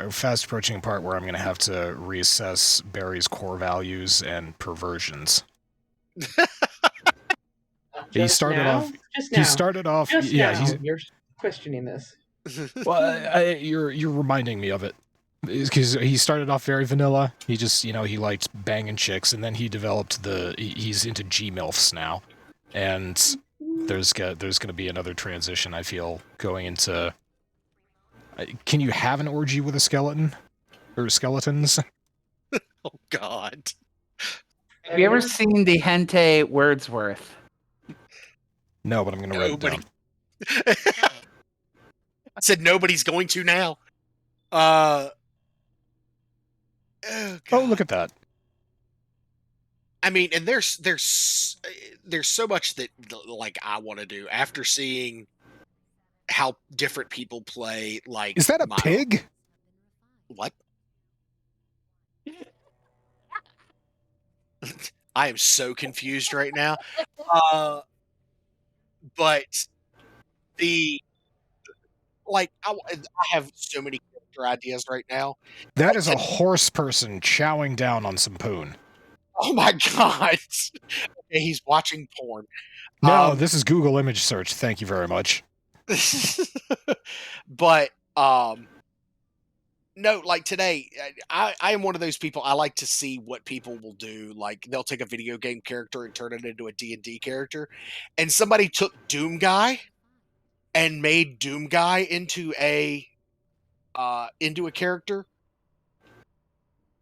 fast approaching a part where I'm gonna have to reassess Barry's core values and perversions. He started off. You're questioning this. Well, you're reminding me of it. Because he started off very vanilla. He just, he liked banging chicks, and then he developed he's into G-MILFs now. And there's going to be another transition, I feel, going into... Can you have an orgy with a skeleton? Or skeletons? Oh, God. Have you ever seen the hentai Wordsworth? No, but I'm going to write it down. I said nobody's going to now. Oh, look at that. I mean, and there's so much that like I want to do after seeing how different people play. Like, is that a pig? What? I am so confused right now. But I have so many character ideas right now. That is a horse person chowing down on some poon. Oh my God. Okay, he's watching porn. No, this is Google image search. Thank you very much. But no, like today, I am one of those people. I like to see what people will do. Like, they'll take a video game character and turn it into a D&D character. And somebody took Doom Guy and made Doom Guy into a character.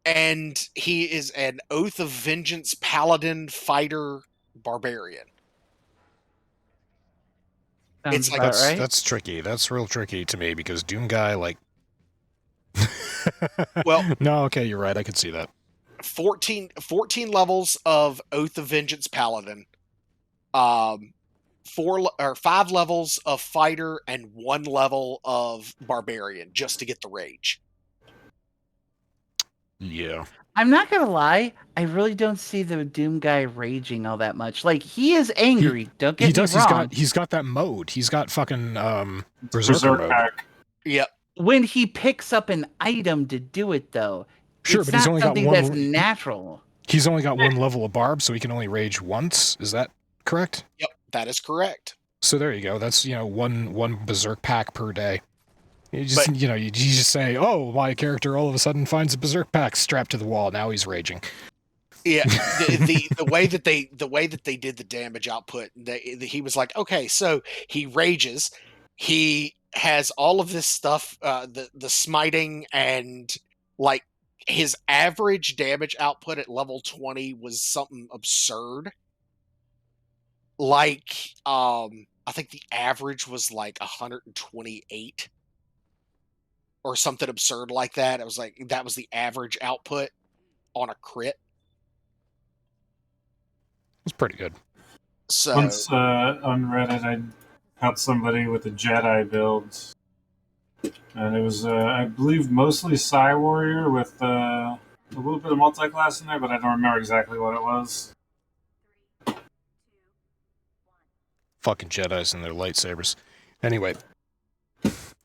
And he is an Oath of Vengeance paladin fighter barbarian. Sounds It's like right. That's tricky. That's real tricky to me because Doom Guy, like... Well, no, okay, you're right. I could see that. 14 levels of Oath of Vengeance paladin, 5 levels of fighter, and 1 level of barbarian just to get the rage. Yeah. I'm not gonna lie, I really don't see the Doom Guy raging all that much. Like, he is angry. Don't get me wrong. He's got that mode. He's got fucking Berserker mode. Pack. Yep. When he picks up an item to do it, though, sure, it's but he's not only got something one. That's natural. He's only got 1 level of barb, so he can only rage once. Is that correct? Yep, that is correct. So there you go. That's one Berserk pack per day. You just you just say, oh, my character all of a sudden finds a Berserk pack strapped to the wall. Now he's raging. Yeah, the way that they did the damage output, he was like, okay, so he rages, he has all of this stuff, the smiting, and like his average damage output at level 20 was something absurd. Like, I think the average was like 128. or something absurd like that. It was like that was the average output on a crit. It's pretty good. So Once on Reddit, I helped somebody with a Jedi build, and it was, I believe, mostly Psy Warrior with a little bit of multi-class in there, but I don't remember exactly what it was. Fucking Jedis and their lightsabers. Anyway,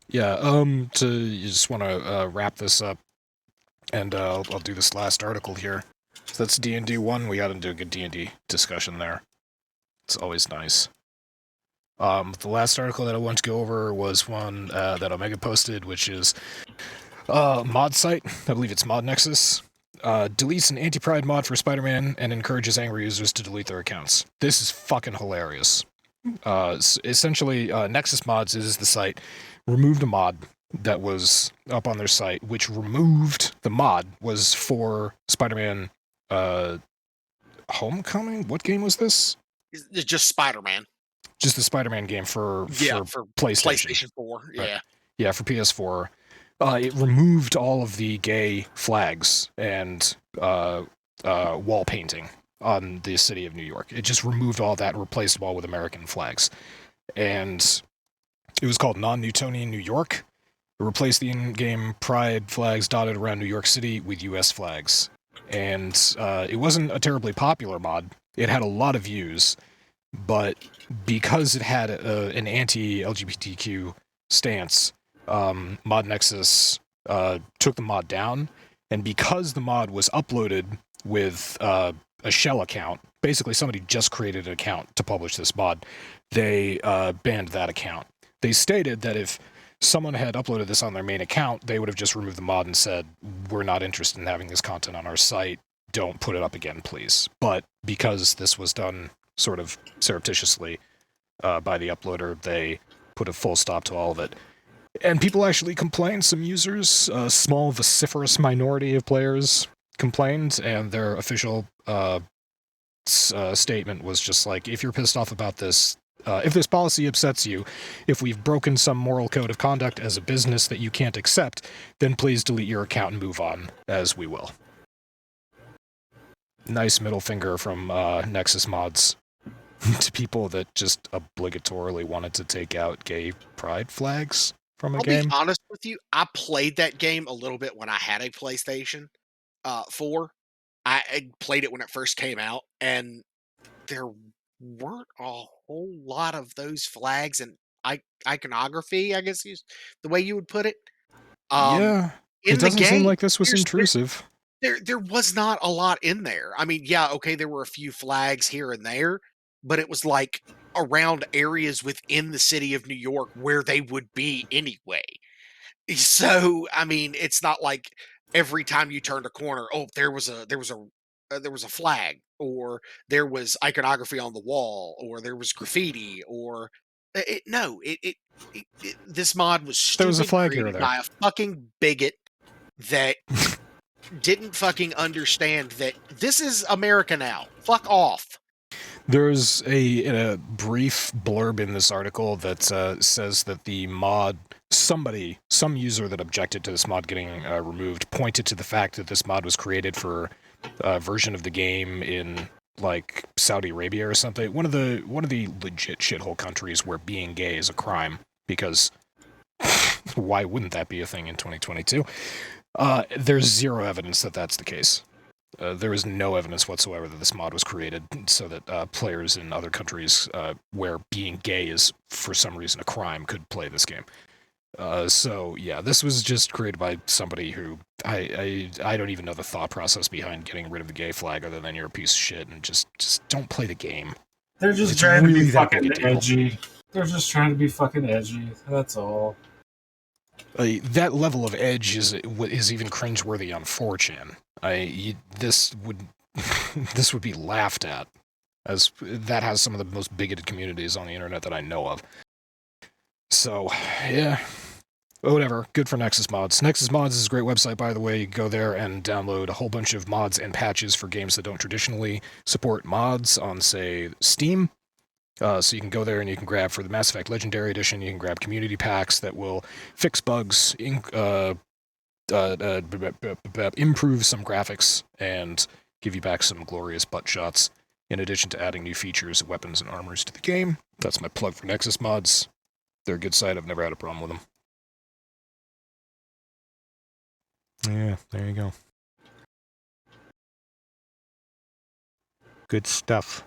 yeah. You just want to wrap this up, and I'll do this last article here. So that's D&D 1. We got into a good D&D discussion there. It's always nice. The last article that I want to go over was one that Omega posted, which is mod site. I believe it's Mod Nexus. Deletes an anti-pride mod for Spider-Man and encourages angry users to delete their accounts. This is fucking hilarious. Essentially, Nexus Mods is the site, removed a mod that was up on their site, which removed the mod was for Spider-Man Homecoming? What game was this? it's just Spider-Man. Just the Spider-Man game for For PlayStation. 4. Right. Yeah. Yeah, for PS4. It removed all of the gay flags and wall painting on the city of New York. It just removed all that and replaced them all with American flags. And it was called Non-Newtonian New York. It replaced the in-game pride flags dotted around New York City with US flags. And it wasn't a terribly popular mod. It had a lot of views, but because it had an anti-LGBTQ stance, Mod Nexus took the mod down, and because the mod was uploaded with a shell account, basically somebody just created an account to publish this mod, they banned that account. They stated that if someone had uploaded this on their main account, they would have just removed the mod and said, we're not interested in having this content on our site, don't put it up again, please. But because this was done sort of surreptitiously by the uploader, they put a full stop to all of it. And people actually complained. Some users, a small vociferous minority of players complained, and their official statement was just like, if you're pissed off about this, if this policy upsets you, if we've broken some moral code of conduct as a business that you can't accept, then please delete your account and move on, as we will. Nice middle finger from Nexus Mods to people that just obligatorily wanted to take out gay pride flags from a game. I'll be honest with you. I played that game a little bit when I had a PlayStation 4. I played it when it first came out, and there weren't a whole lot of those flags and iconography, I guess is the way you would put it. Yeah, in it doesn't the game, seem like this was there's- intrusive. There was not a lot in there. I mean, yeah, okay, there were a few flags here and there, but it was like around areas within the city of New York where they would be anyway. So, I mean, it's not like every time you turned a corner, oh, there was a flag, or there was iconography on the wall, or there was graffiti, or this mod was There was a stupid, flag here or created there. by a fucking bigot that didn't fucking understand that this is America now. Fuck off. There's a brief blurb in this article that says that the mod, some user that objected to this mod getting removed, pointed to the fact that this mod was created for a version of the game in like Saudi Arabia or something. One of the legit shithole countries where being gay is a crime, because why wouldn't that be a thing in 2022? There's zero evidence that that's the case. There is no evidence whatsoever that this mod was created so that players in other countries where being gay is for some reason a crime could play this game. So yeah, this was just created by somebody who I don't even know the thought process behind getting rid of the gay flag, other than you're a piece of shit and just don't play the game. They're just It's trying really to be that big fucking a deal. edgy. They're just trying to be fucking edgy. That's all. That level of edge is even cringeworthy on 4chan. This would be laughed at, as that has some of the most bigoted communities on the internet that I know of. So, yeah. Whatever. Good for Nexus Mods. Nexus Mods is a great website, by the way. You go there and download a whole bunch of mods and patches for games that don't traditionally support mods on, say, Steam. So you can go there and you can grab for the Mass Effect Legendary Edition. You can grab community packs that will fix bugs, improve some graphics, and give you back some glorious butt shots. In addition to adding new features, weapons, and armors to the game. That's my plug for Nexus mods. They're a good site. I've never had a problem with them. Yeah, there you go. Good stuff.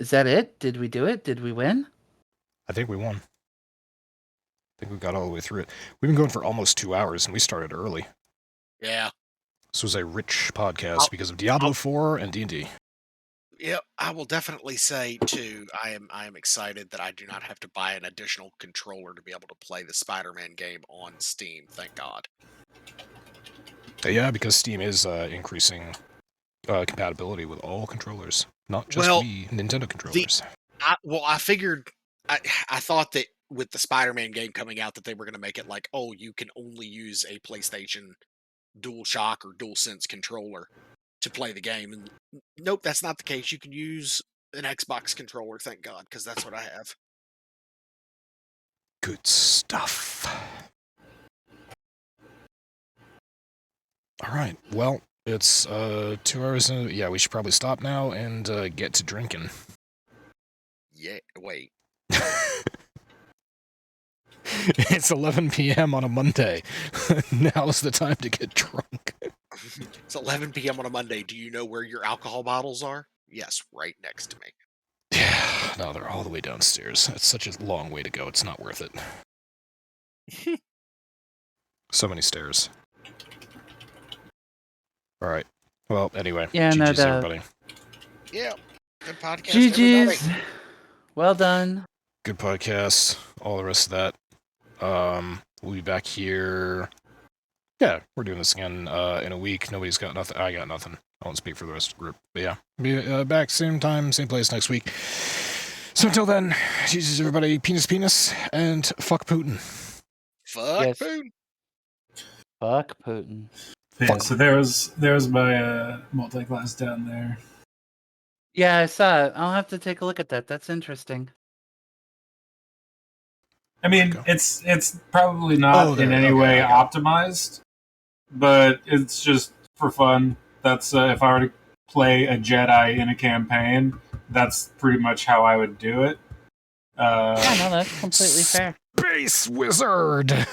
Is that it? Did we do it? Did we win? I think we won. I think we got all the way through it. We've been going for almost 2 hours, and we started early. Yeah. This was a rich podcast because of Diablo 4 and D&D. Yeah, I will definitely say too. I am excited that I do not have to buy an additional controller to be able to play the Spider-Man game on Steam. Thank God. Yeah, because Steam is increasing compatibility with all controllers, not just Nintendo controllers. I figured. I thought that with the Spider-Man game coming out that they were going to make it like, oh, you can only use a PlayStation DualShock or DualSense controller to play the game, and nope, that's not the case. You can use an Xbox controller, thank God, because that's what I have. Good stuff. All right, well, it's 2 hours in. Yeah, we should probably stop now and get to drinking. Yeah, wait. It's 11 p.m. on a Monday. Now's the time to get drunk. It's 11 p.m. on a Monday. Do you know where your alcohol bottles are? Yes, right next to me. Yeah, no, they're all the way downstairs. It's such a long way to go. It's not worth it. So many stairs. All right. Well, anyway. Yeah, no GG's, doubt. everybody. Yeah, good podcast. GG's. Everybody. Well done. Good podcast. All the rest of that. We'll be back here. Yeah, we're doing this again in a week. Nobody's got nothing. I got nothing. I won't speak for the rest of the group. But yeah, be back same time, same place next week. So until then, Jesus, everybody, penis, and fuck Putin. Fuck Yes. Putin. Fuck Putin. Yeah, so there was my multi-class down there. Yeah, I saw it. I'll have to take a look at that. That's interesting. I mean, it's probably not in any way optimized, but it's just for fun. That's if I were to play a Jedi in a campaign, that's pretty much how I would do it. Yeah, no, that's completely fair. Space wizard.